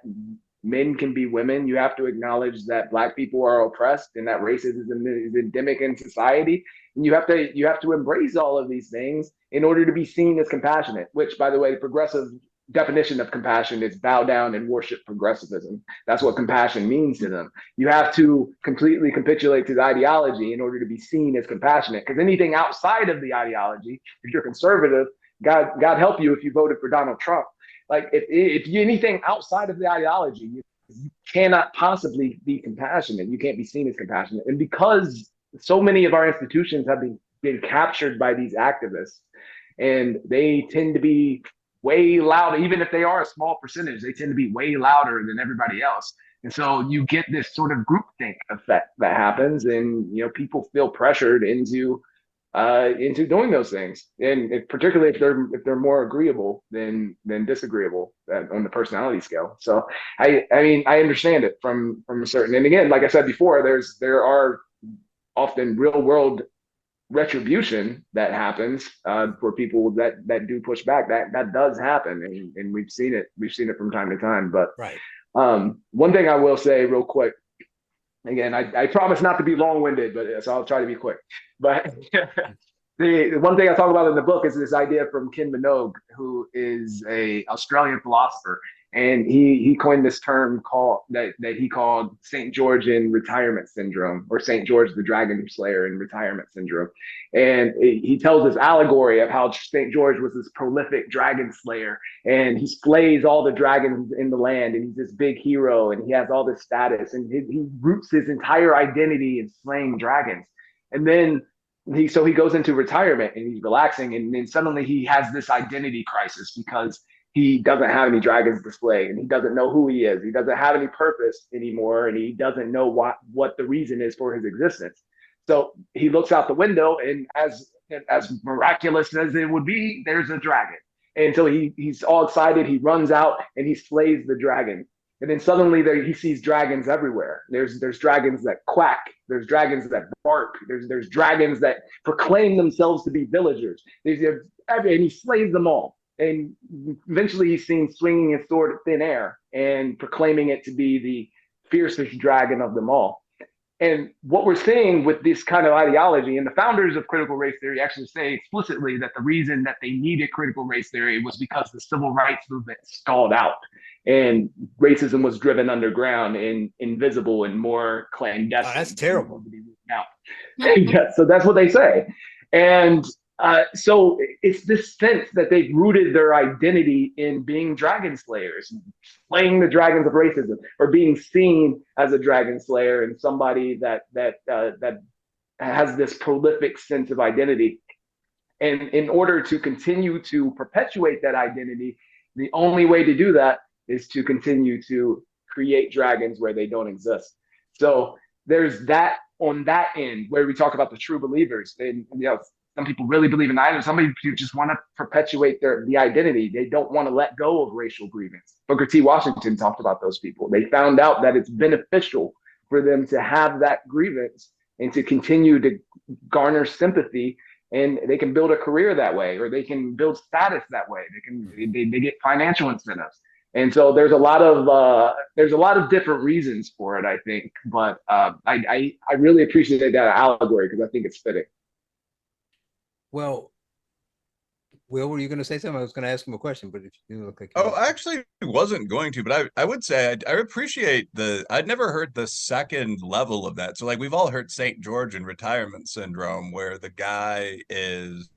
men can be women. You have to acknowledge that Black people are oppressed and that racism is endemic in society. And you have to embrace all of these things in order to be seen as compassionate, which, by the way, the progressive definition of compassion is bow down and worship progressivism. That's what compassion means to them. You have to completely capitulate to the ideology in order to be seen as compassionate, because anything outside of the ideology, if you're conservative, God help you if you voted for Donald Trump. Like, if you anything outside of the ideology, you cannot possibly be compassionate. You can't be seen as compassionate. And because so many of our institutions have been captured by these activists, and they tend to be way louder, even if they are a small percentage, they tend to be way louder than everybody else. And so you get this sort of groupthink effect that happens, and people feel pressured into doing those things, and particularly if they're more agreeable than disagreeable on the personality scale. So I mean, I understand it from a certain, and again, like I said before, there are often real world retribution that happens for people that do push back. That does happen, and we've seen it from time to time. But one thing I will say real quick, again, I promise not to be long-winded, but so I'll try to be quick. But the one thing I talk about in the book is this idea from Ken Minogue, who is an Australian philosopher, And he coined this term that he called St. George in retirement syndrome, or St. George the Dragon Slayer in retirement syndrome. And he tells this allegory of how St. George was this prolific dragon slayer, and he slays all the dragons in the land, and he's this big hero, and he has all this status, and he roots his entire identity in slaying dragons. And then he goes into retirement and he's relaxing, and then suddenly he has this identity crisis because he doesn't have any dragons to slay, and he doesn't know who he is. He doesn't have any purpose anymore, and he doesn't know what the reason is for his existence. So he looks out the window, and as miraculous as it would be, there's a dragon. And so he's all excited. He runs out and he slays the dragon. And then suddenly he sees dragons everywhere. There's dragons that quack. There's dragons that bark. There's dragons that proclaim themselves to be villagers. And he slays them all. And eventually he's seen swinging his sword at thin air and proclaiming it to be the fiercest dragon of them all. And what we're seeing with this kind of ideology, and the founders of critical race theory actually say explicitly that the reason that they needed critical race theory was because the civil rights movement stalled out and racism was driven underground and invisible and more clandestine.
Oh, that's terrible.
Yeah, so that's what they say. And so it's this sense that they've rooted their identity in being dragon slayers, slaying the dragons of racism, or being seen as a dragon slayer and somebody that has this prolific sense of identity. And in order to continue to perpetuate that identity, the only way to do that is to continue to create dragons where they don't exist. So there's that on that end where we talk about the true believers. And some people really believe in either. Some people just want to perpetuate the identity. They don't want to let go of racial grievance. Booker T. Washington talked about those people. They found out that it's beneficial for them to have that grievance and to continue to garner sympathy, and they can build a career that way, or they can build status that way. They get financial incentives. And so there's a lot of different reasons for it, I think. But I really appreciate that allegory because I think it's fitting.
Well, Will, were you going to say something? I was going to ask him a question, but if you look like
I actually wasn't going to, but I would say I appreciate I'd never heard the second level of that. So like we've all heard St. George in retirement syndrome, where the guy is,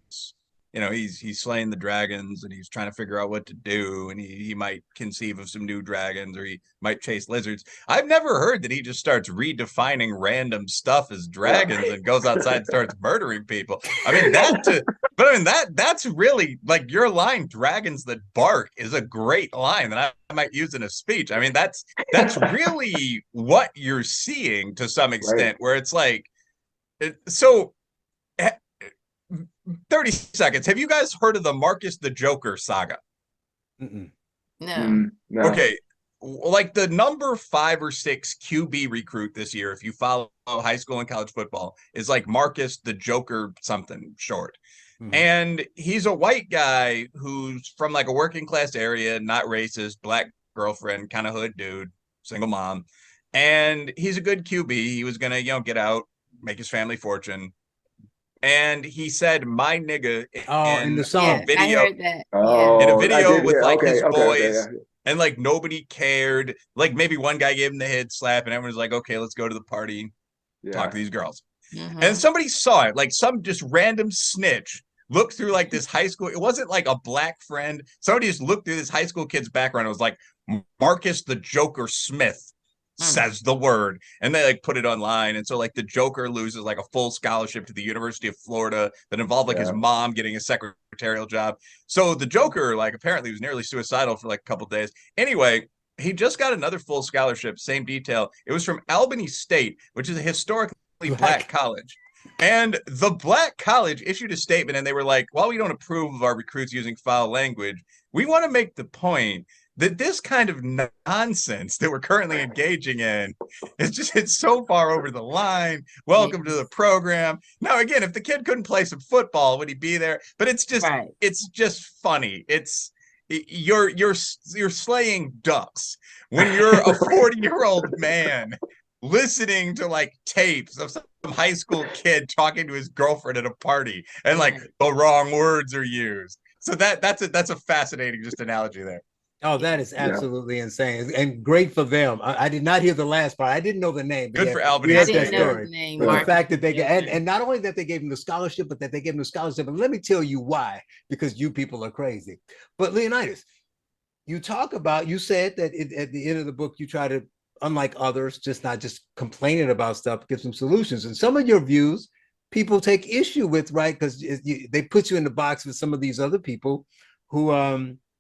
he's slaying the dragons and he's trying to figure out what to do, and he might conceive of some new dragons, or he might chase lizards. I've never heard that he just starts redefining random stuff as dragons and goes outside and starts murdering people. I mean that's really like your line, dragons that bark, is a great line that I might use in a speech. I mean that's really what you're seeing to some extent, right? Where it's like, so 30 seconds. Have you guys heard of the Marcus the Joker saga?
No.
No.
Okay. Like the number 5 or 6 QB recruit this year, if you follow high school and college football, is like Marcus the Joker something short. Mm-hmm. And he's a white guy who's from like a working class area, not racist, black girlfriend, kind of hood dude, single mom. And he's a good QB. He was going to, get out, make his family fortune. And he said, "My nigga,"
in the song.
Video. I heard that.
In a video with like his boys,
okay.
And like nobody cared. Like maybe one guy gave him the head slap, and everyone's like, "Okay, let's go to the party, talk to these girls." Mm-hmm. And somebody saw it, like some just random snitch looked through like this high school. It wasn't like a black friend. Somebody just looked through this high school kid's background. It was like Marcus the Joker Smith says the word, and they like put it online. And so like the Joker loses like a full scholarship to the University of Florida that involved like his mom getting a secretarial job. So the Joker like apparently was nearly suicidal for like a couple days. Anyway, he just got another full scholarship, same detail. It was from Albany State, which is a historically black college. And the black college issued a statement, and they were like, while we don't approve of our recruits using foul language, we want to make the point that this kind of nonsense that we're currently engaging in it's so far over the line. Welcome to the program. Now, again, if the kid couldn't play some football, would he be there? But it's just it's just funny. You're slaying ducks when you're a 40-year-old man listening to like tapes of some high school kid talking to his girlfriend at a party, and like the wrong words are used. So that's a fascinating just analogy there.
Oh, that is absolutely insane, and great for them. I did not hear the last part. I didn't know the name. But
Good
yes,
for Albany.
you
I
heard that
didn't know
story.
his name.
But the
Martin.
fact that they and not only that they gave him the scholarship, but that they gave him the scholarship. And let me tell you why, because you people are crazy. But Leonydus, you said that at the end of the book, you try to, unlike others, just not just complaining about stuff, give some solutions. And some of your views, people take issue with, right? Because they put you in the box with some of these other people who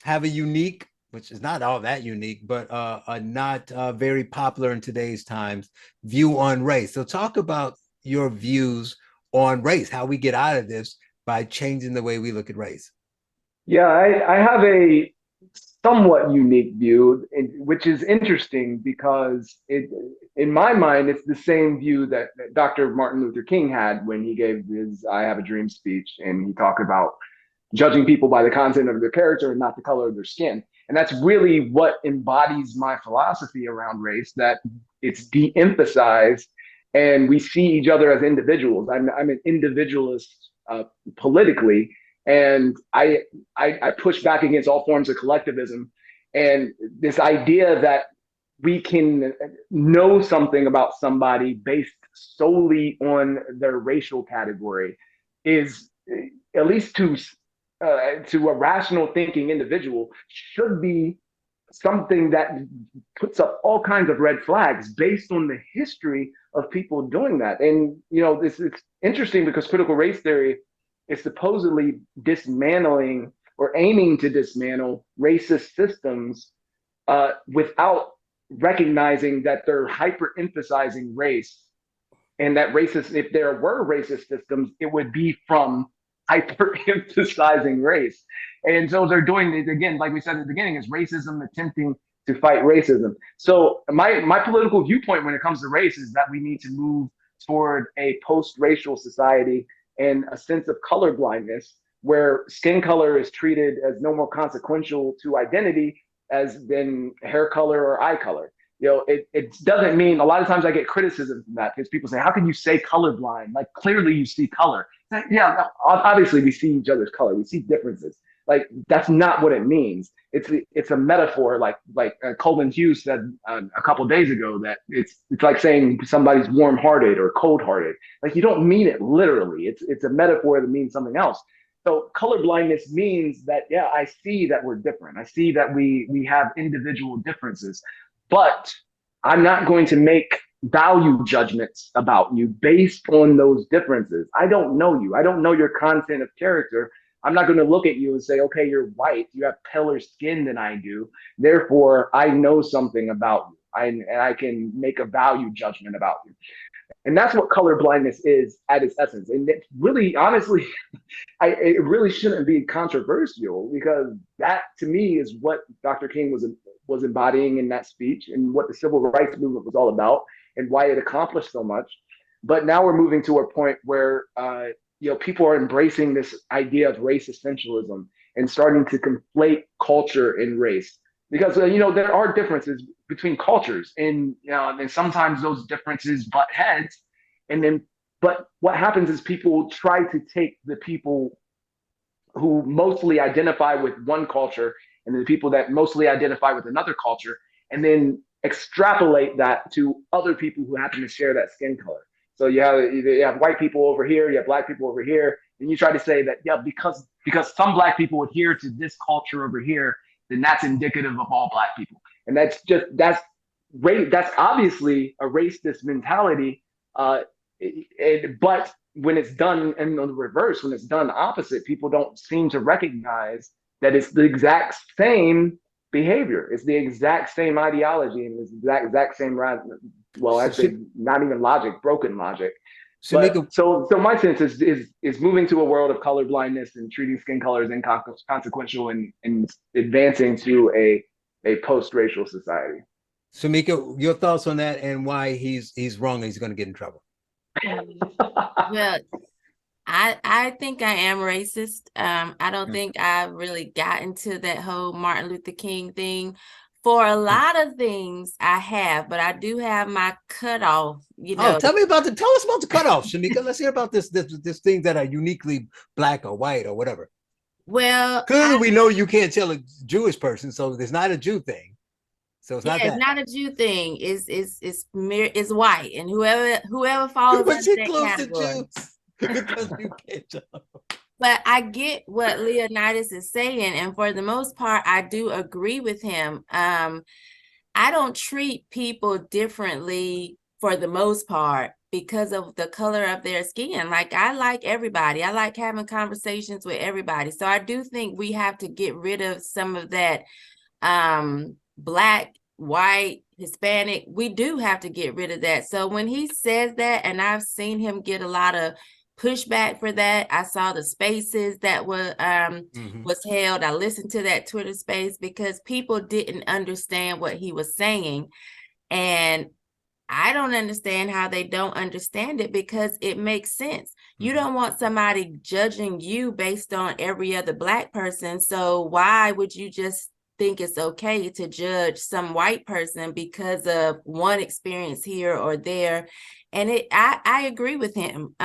have a unique, which is not all that unique, but a not very popular in today's times, view on race. So talk about your views on race, how we get out of this by changing the way we look at race.
Yeah, I have a somewhat unique view, which is interesting because in my mind, it's the same view that Dr. Martin Luther King had when he gave his I Have a Dream speech, and he talked about judging people by the content of their character and not the color of their skin. And that's really what embodies my philosophy around race, that it's de-emphasized and we see each other as individuals. I'm an individualist politically, and I push back against all forms of collectivism. And this idea that we can know something about somebody based solely on their racial category is, at least to a rational thinking individual, should be something that puts up all kinds of red flags based on the history of people doing that. And it's interesting because critical race theory is supposedly dismantling or aiming to dismantle racist systems without recognizing that they're hyper emphasizing race, and that racist, if there were racist systems, it would be from hyper emphasizing race. And so they're doing it again, like we said at the beginning, is racism attempting to fight racism. So my political viewpoint when it comes to race is that we need to move toward a post-racial society and a sense of color blindness, where skin color is treated as no more consequential to identity as than hair color or eye color. It doesn't mean, a lot of times I get criticism from that because people say, how can you say colorblind? Like, clearly you see color. Like, yeah, obviously we see each other's color. We see differences. Like, that's not what it means. It's a metaphor, like Colin Hughes said a couple of days ago, that it's like saying somebody's warm-hearted or cold-hearted. Like, you don't mean it literally. It's a metaphor that means something else. So colorblindness means that, yeah, I see that we're different. I see that we have individual differences, but I'm not going to make value judgments about you based on those differences. I don't know you. I don't know your content of character. I'm not going to look at you and say, okay, you're white, you have paler skin than I do, therefore I know something about you, and I can make a value judgment about you. And that's what color blindness is at its essence. And it really, honestly, it really shouldn't be controversial, because that, to me, is what Dr. King was embodying in that speech, and what the civil rights movement was all about, and why it accomplished so much. But now we're moving to a point where people are embracing this idea of race essentialism and starting to conflate culture and race, because there are differences between cultures, and and sometimes those differences butt heads. But what happens is people try to take the people who mostly identify with one culture and the people that mostly identify with another culture, and then extrapolate that to other people who happen to share that skin color. So you have white people over here, you have black people over here, and you try to say that, yeah, because some black people adhere to this culture over here, then that's indicative of all black people. And that's obviously a racist mentality. But when it's done in the reverse, when it's done opposite, people don't seem to recognize that it's the exact same behavior. It's the exact same ideology, and it's the exact same, well, actually not even logic, broken logic. So my sense is moving to a world of color blindness and treating skin color as inconsequential, and advancing to a post-racial society.
Shamika, your thoughts on that, and why he's wrong and he's going to get in trouble?
Well, I think I am racist. I don't think I've really gotten to that whole Martin Luther King thing. For a lot of things I have, but I do have my cutoff,
Oh, tell us about the cutoff, Shamika. Let's hear about this things that are uniquely black or white or whatever.
Well,
Clearly, we know you can't tell a Jewish person, so it's not a Jew thing. So it's not that.
It's not a Jew thing. It's white, and whoever falls
But
into
you're
that
close
category.
to Jews because you can't tell.
But I get what Leonydus is saying, and for the most part, I do agree with him. I don't treat people differently for the most part because of the color of their skin. Like, I like everybody. I like having conversations with everybody. So I do think we have to get rid of some of that black, white, Hispanic. We do have to get rid of that. So when he says that, and I've seen him get a lot of pushback for that. I saw the spaces that were was held. I listened to that Twitter space because people didn't understand what he was saying. And I don't understand how they don't understand it, because it makes sense. You don't want somebody judging you based on every other black person. So why would you just think it's okay to judge some white person because of one experience here or there? And I agree with him.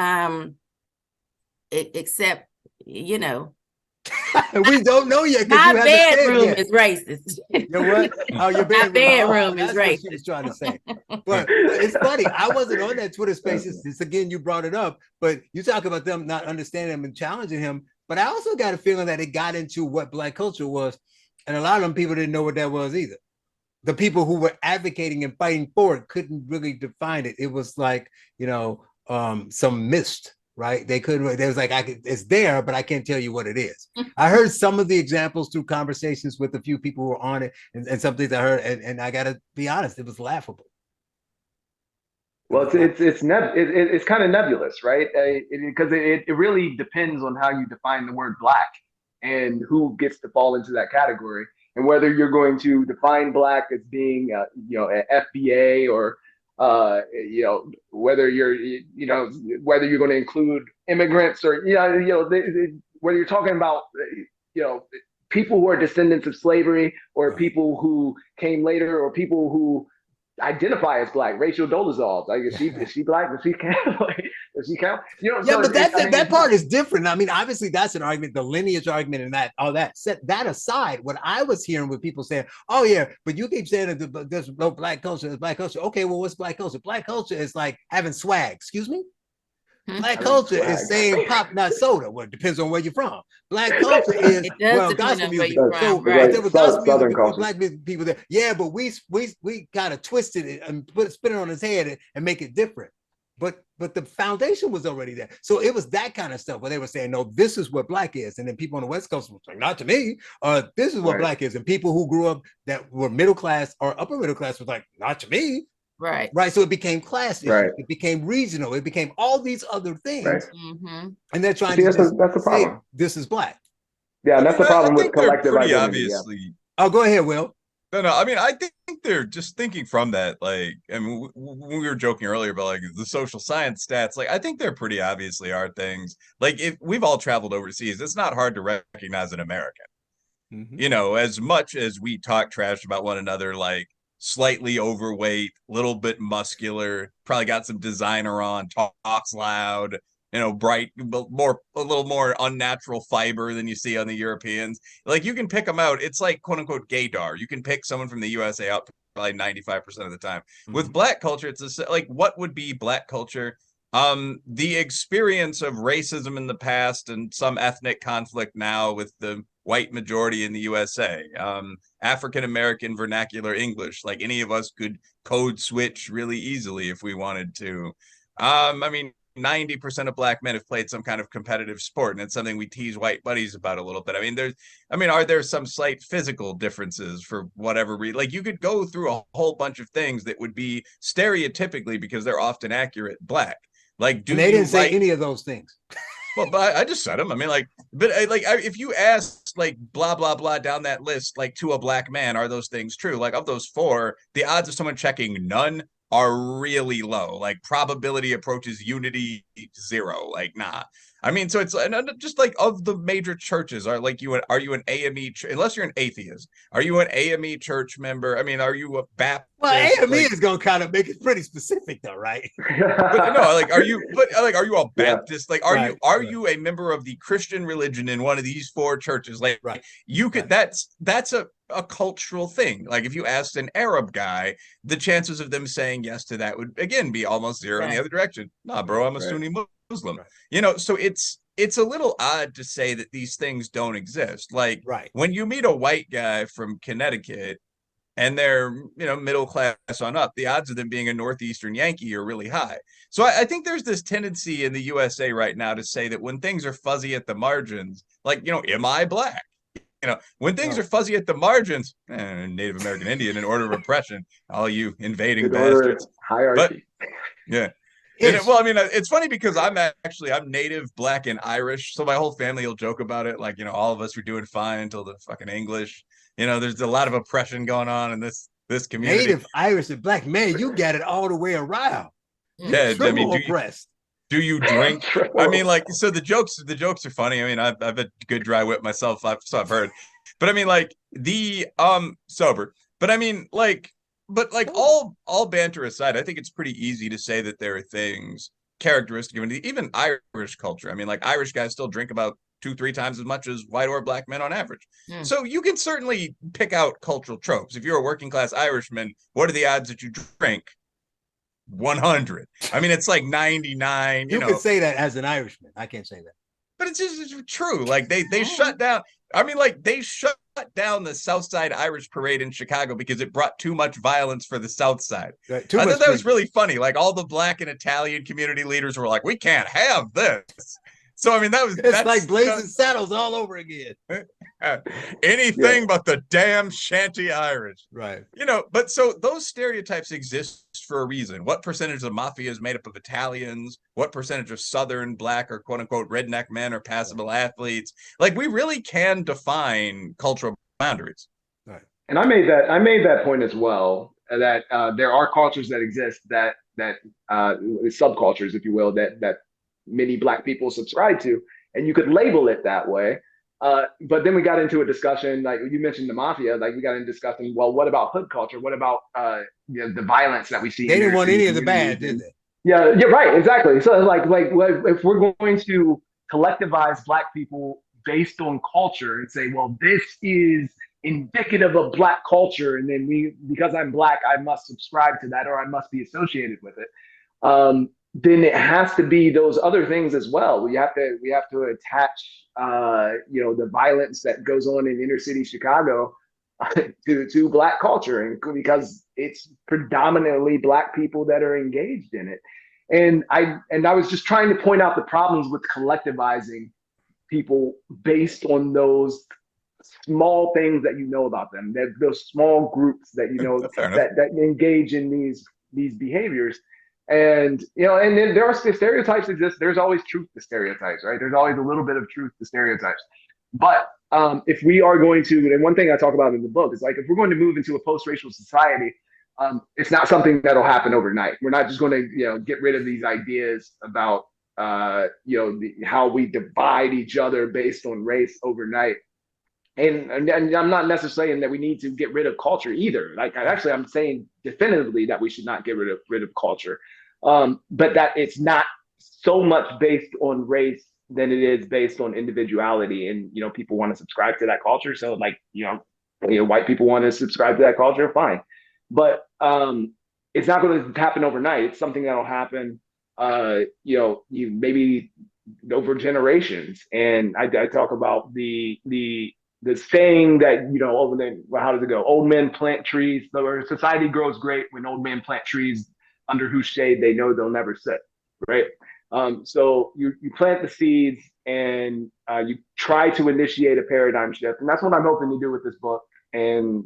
Except,
we don't know yet.
My bedroom is racist.
You know what? Oh, your bedroom.
My bedroom is
that's
racist.
What she was trying to say. But it's funny. I wasn't on that Twitter Spaces. This again, you brought it up, but you talk about them not understanding him and challenging him. But I also got a feeling that it got into what Black culture was, and a lot of them people didn't know what that was either. The people who were advocating and fighting for it couldn't really define it. It was like, some mist. Right? They couldn't, they was like, it's there, but I can't tell you what it is. I heard some of the examples through conversations with a few people who were on it, and some things I heard, and I gotta be honest, it was laughable.
Well, it's kind of nebulous, right? Because it really depends on how you define the word black and who gets to fall into that category, and whether you're going to define black as being, an FBA, or whether you're going to include immigrants, or whether you're talking about people who are descendants of slavery, or people who came later, or people who identify as black. Rachel Dolezal, like, is she black? Does she count? Does she count?
Yeah, so but that part is different. I mean, obviously that's an argument, the lineage argument, and that all that. Set that aside, what I was hearing with people saying, "Oh yeah, but you keep saying that there's no black culture. There's black culture. Okay, well, what's black culture? Black culture is like having swag. Excuse me." Black culture is saying pop, not soda. Well, it depends on where you're from. Black culture is gospel music. So right. There was gospel music before black people there. Yeah, but we kind of twisted it and spin it on his head and make it different. But the foundation was already there. So it was that kind of stuff where they were saying, no, this is what black is. And then people on the West Coast were like, not to me. This is what black is. And people who grew up that were middle class or upper middle class was like, not to me.
Right.
So it became class issues. Right. It became regional. It became all these other things. Right. And they're trying to that's the say this is black.
Yeah, and that's the problem with collective
pretty
identity.
Obviously.
Yeah. Oh, go ahead, Will.
No, I mean, I think they're just thinking from that. Like, I mean, when we were joking earlier about like the social science stats, like I think there pretty obviously are things. Like, if we've all traveled overseas, it's not hard to recognize an American. As much as we talk trash about one another, like, slightly overweight, little bit muscular, probably got some designer on, talks loud, bright, but a little more unnatural fiber than you see on the Europeans. Like, you can pick them out. It's like quote unquote gaydar. You can pick someone from the USA out probably 95% of the time. With black culture, it's like, what would be black culture? The experience of racism in the past and some ethnic conflict now with the white majority in the USA, African-American vernacular English, like any of us could code switch really easily if we wanted to. I mean, 90% of black men have played some kind of competitive sport, and it's something we tease white buddies about a little bit. Are there some slight physical differences for whatever reason? Like, you could go through a whole bunch of things that would be stereotypically, because they're often accurate, black. Like,
and they didn't say any of those things.
Well, but I just said them. I mean, if you ask like blah blah blah down that list, like, to a black man, are those things true? Like, of those four, the odds of someone checking none are really low. Like, probability approaches unity 0. Like, nah. I mean, so it's just like of the major churches, are you an AME unless you're an atheist? Are you an AME church member? I mean, are you a Baptist?
Well, AME is gonna kind of make it pretty specific, though, right?
But no, like, are you a Baptist? Like, are
right.
you a member of the Christian religion in one of these four churches? Like,
right.
you could that's a cultural thing. Like, if you asked an Arab guy, the chances of them saying yes to that would again be almost zero in the other direction. Nah, bro, I'm a Sunni Muslim. You know, so it's a little odd to say that these things don't exist. Like, when you meet a white guy from Connecticut and they're, middle class on up, the odds of them being a Northeastern Yankee are really high. So I think there's this tendency in the USA right now to say that when things are fuzzy at the margins, like, am I black? When things are fuzzy at the margins, Native American Indian in order of oppression, all you invading bastards.
Hierarchy.
But, yeah. Well, I mean, it's funny because I'm native, black, and Irish, so my whole family will joke about it. Like, all of us were doing fine until the fucking English. There's a lot of oppression going on in this community.
Native, Irish, and black, man, you got it all the way around.
Yeah, I mean,
oppressed.
Do you drink? I mean, like, so the jokes are funny. I mean, I've a good dry whip myself, so I've heard. But I mean, like, the sober. But I mean, like. But like all banter aside, I think it's pretty easy to say that there are things characteristic of even Irish culture. I mean, like, Irish guys still drink about 2-3 times as much as white or black men on average. So you can certainly pick out cultural tropes. If you're a working class Irishman, what are the odds that you drink? 100. I mean, it's like 99.
You can say that as an Irishman. I can't say that.
But it's true. Like, they shut down. I mean, like, they shut down the Southside Irish Parade in Chicago because it brought too much violence for the South Side. I thought that was really funny. Like, all the black and Italian community leaders were like, we can't have this. So, I mean, that's
like Blazing Saddles all over again.
Anything but the damn shanty Irish.
Right.
But so those stereotypes exist for a reason. What percentage of the mafia is made up of Italians? What percentage of Southern black or quote unquote redneck men are passable athletes? Like, we really can define cultural boundaries.
Right. And I made that point as well, that there are cultures that exist that subcultures, if you will, that many black people subscribe to, and you could label it that way. But then we got into a discussion, like you mentioned the mafia, like we got into discussing, well, what about hood culture? What about the violence that we see?
They didn't want any of the bad, did they?
Yeah, you're right, exactly. So like if we're going to collectivize black people based on culture and say, well, this is indicative of black culture, and then because I'm black, I must subscribe to that, or I must be associated with it. Then it has to be those other things as well. We have to attach, the violence that goes on in inner city Chicago to black culture, and because it's predominantly black people that are engaged in it. And I was just trying to point out the problems with collectivizing people based on those small things that about them, those small groups that that engage in these behaviors. And and then there are stereotypes exist. There's always truth to stereotypes, right? There's always a little bit of truth to stereotypes. But if we are going to, and one thing I talk about in the book is, like, if we're going to move into a post-racial society, it's not something that'll happen overnight. We're not just going to get rid of these ideas about how we divide each other based on race overnight. And I'm not necessarily saying that we need to get rid of culture either. Like, I'm saying definitively that we should not get rid of culture, but that it's not so much based on race than it is based on individuality. And people want to subscribe to that culture, so like white people want to subscribe to that culture, fine. But it's not going to happen overnight. It's something that'll happen, maybe over generations. And I talk about the saying that, over there, how does it go? Old men plant trees, or society grows great when old men plant trees under whose shade they know they'll never sit, right? So you plant the seeds, and you try to initiate a paradigm shift. And that's what I'm hoping to do with this book. And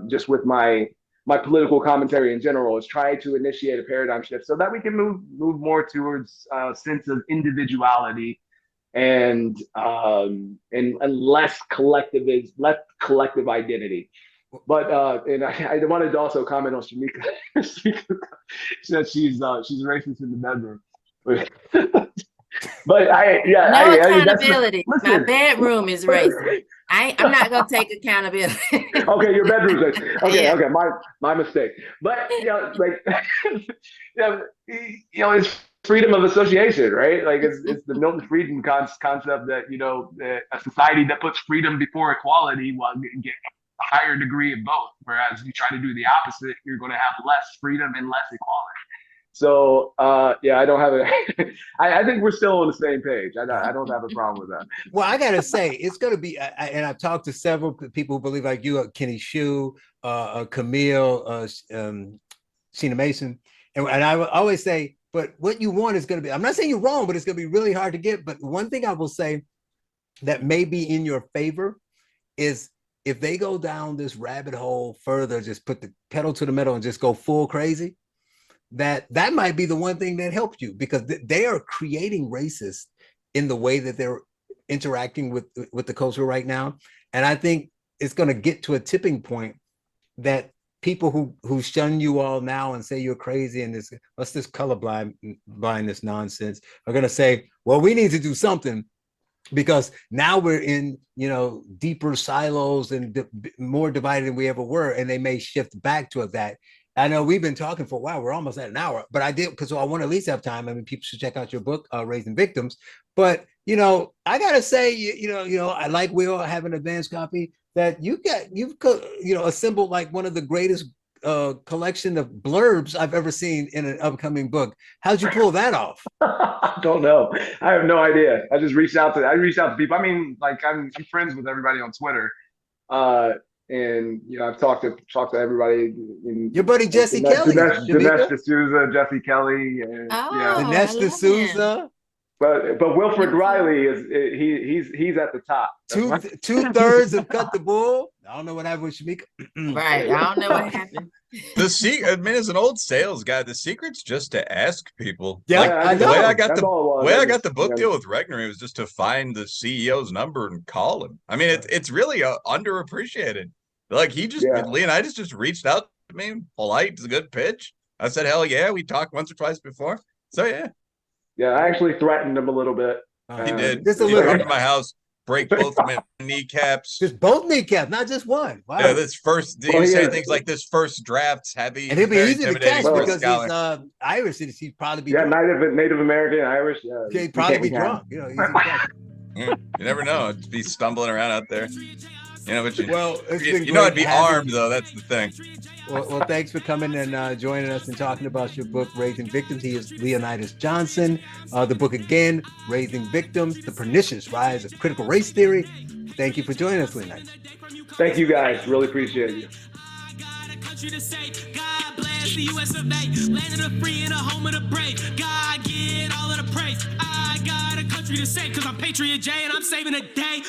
just with my political commentary in general, is try to initiate a paradigm shift so that we can move more towards a sense of individuality and less collective identity. But and I wanted to also comment on Shamika. She said she's racist in the bedroom. But
no accountability.
Listen.
My bedroom is racist. I'm not gonna take accountability.
Okay, your bedroom's racist. Okay,
Yeah.
okay, my mistake. But like it's freedom of association, right? Like it's the Milton Friedman concept that a society that puts freedom before equality will get a higher degree of both. Whereas you try to do the opposite, you're going to have less freedom and less equality. So I don't have it. I think we're still on the same page. I don't have a problem with that.
Well, I gotta say, it's gonna be, and I've talked to several people who believe like you, Kenny Shu, Camille, Sheena Mason, and I would always say, but what you want is gonna be. I'm not saying you're wrong, but it's gonna be really hard to get. But one thing I will say that may be in your favor is if they go down this rabbit hole further, just put the pedal to the metal and just go full crazy. That might be the one thing that helps you, because they are creating racists in the way that they're interacting with the culture right now. And I think it's going to get to a tipping point that people who shun you all now and say you're crazy and what's this blindness nonsense are going to say, well, we need to do something, because now we're in deeper silos and more divided than we ever were, and they may shift back to that. I know we've been talking for a while. We're almost at an hour, but I did because I want to at least have time. I mean, people should check out your book, Raising Victims. But I gotta say, I like Will have an advanced copy that you've assembled like one of the greatest collection of blurbs I've ever seen in an upcoming book. How'd you pull that off?
I don't know. I have no idea. I just reached out to people. I mean, like I'm friends with everybody on Twitter. And I've talked to everybody.
Your buddy Jesse Kelly,
Dinesh D'Souza, Jesse Kelly, and
Dinesh D'Souza.
But Wilfred Riley he's at the top.
Two-thirds of Cut the Bull. I don't know what happened with Shamika.
Right. I don't know what happened.
As an old sales guy, the secret's just to ask people.
Yeah,
the way I got the book deal with Regnery was just to find the CEO's number and call him. I mean, it's really underappreciated. Like Leonydus just reached out to me, polite, it's a good pitch. I said, hell yeah, we talked once or twice before. So yeah.
Yeah, I actually threatened him a little bit.
He did.
Just a little.
Come to my house, break both my kneecaps.
Just both kneecaps, not just one. Wow.
Yeah, say things like this first draft's heavy.
And it'll be easy to catch because he's Irish. He'd probably be drunk.
Native American, Irish. Yeah,
he'd probably be drunk. Easy to catch.
You never know. It'd be stumbling around out there. But I'd be armed though. That's the thing.
Well, thanks for coming and joining us and talking about your book, Raising Victims. He is Leonydus Johnson. The book again, Raising Victims: The Pernicious Rise of Critical Race Theory. Thank you for joining us, Leonydus.
Thank you, guys. Really appreciate you.
God bless the US of A, land of the free and a home of the brave. God get all of the praise. I got a country to save, cause I'm Patriot J and I'm saving a day.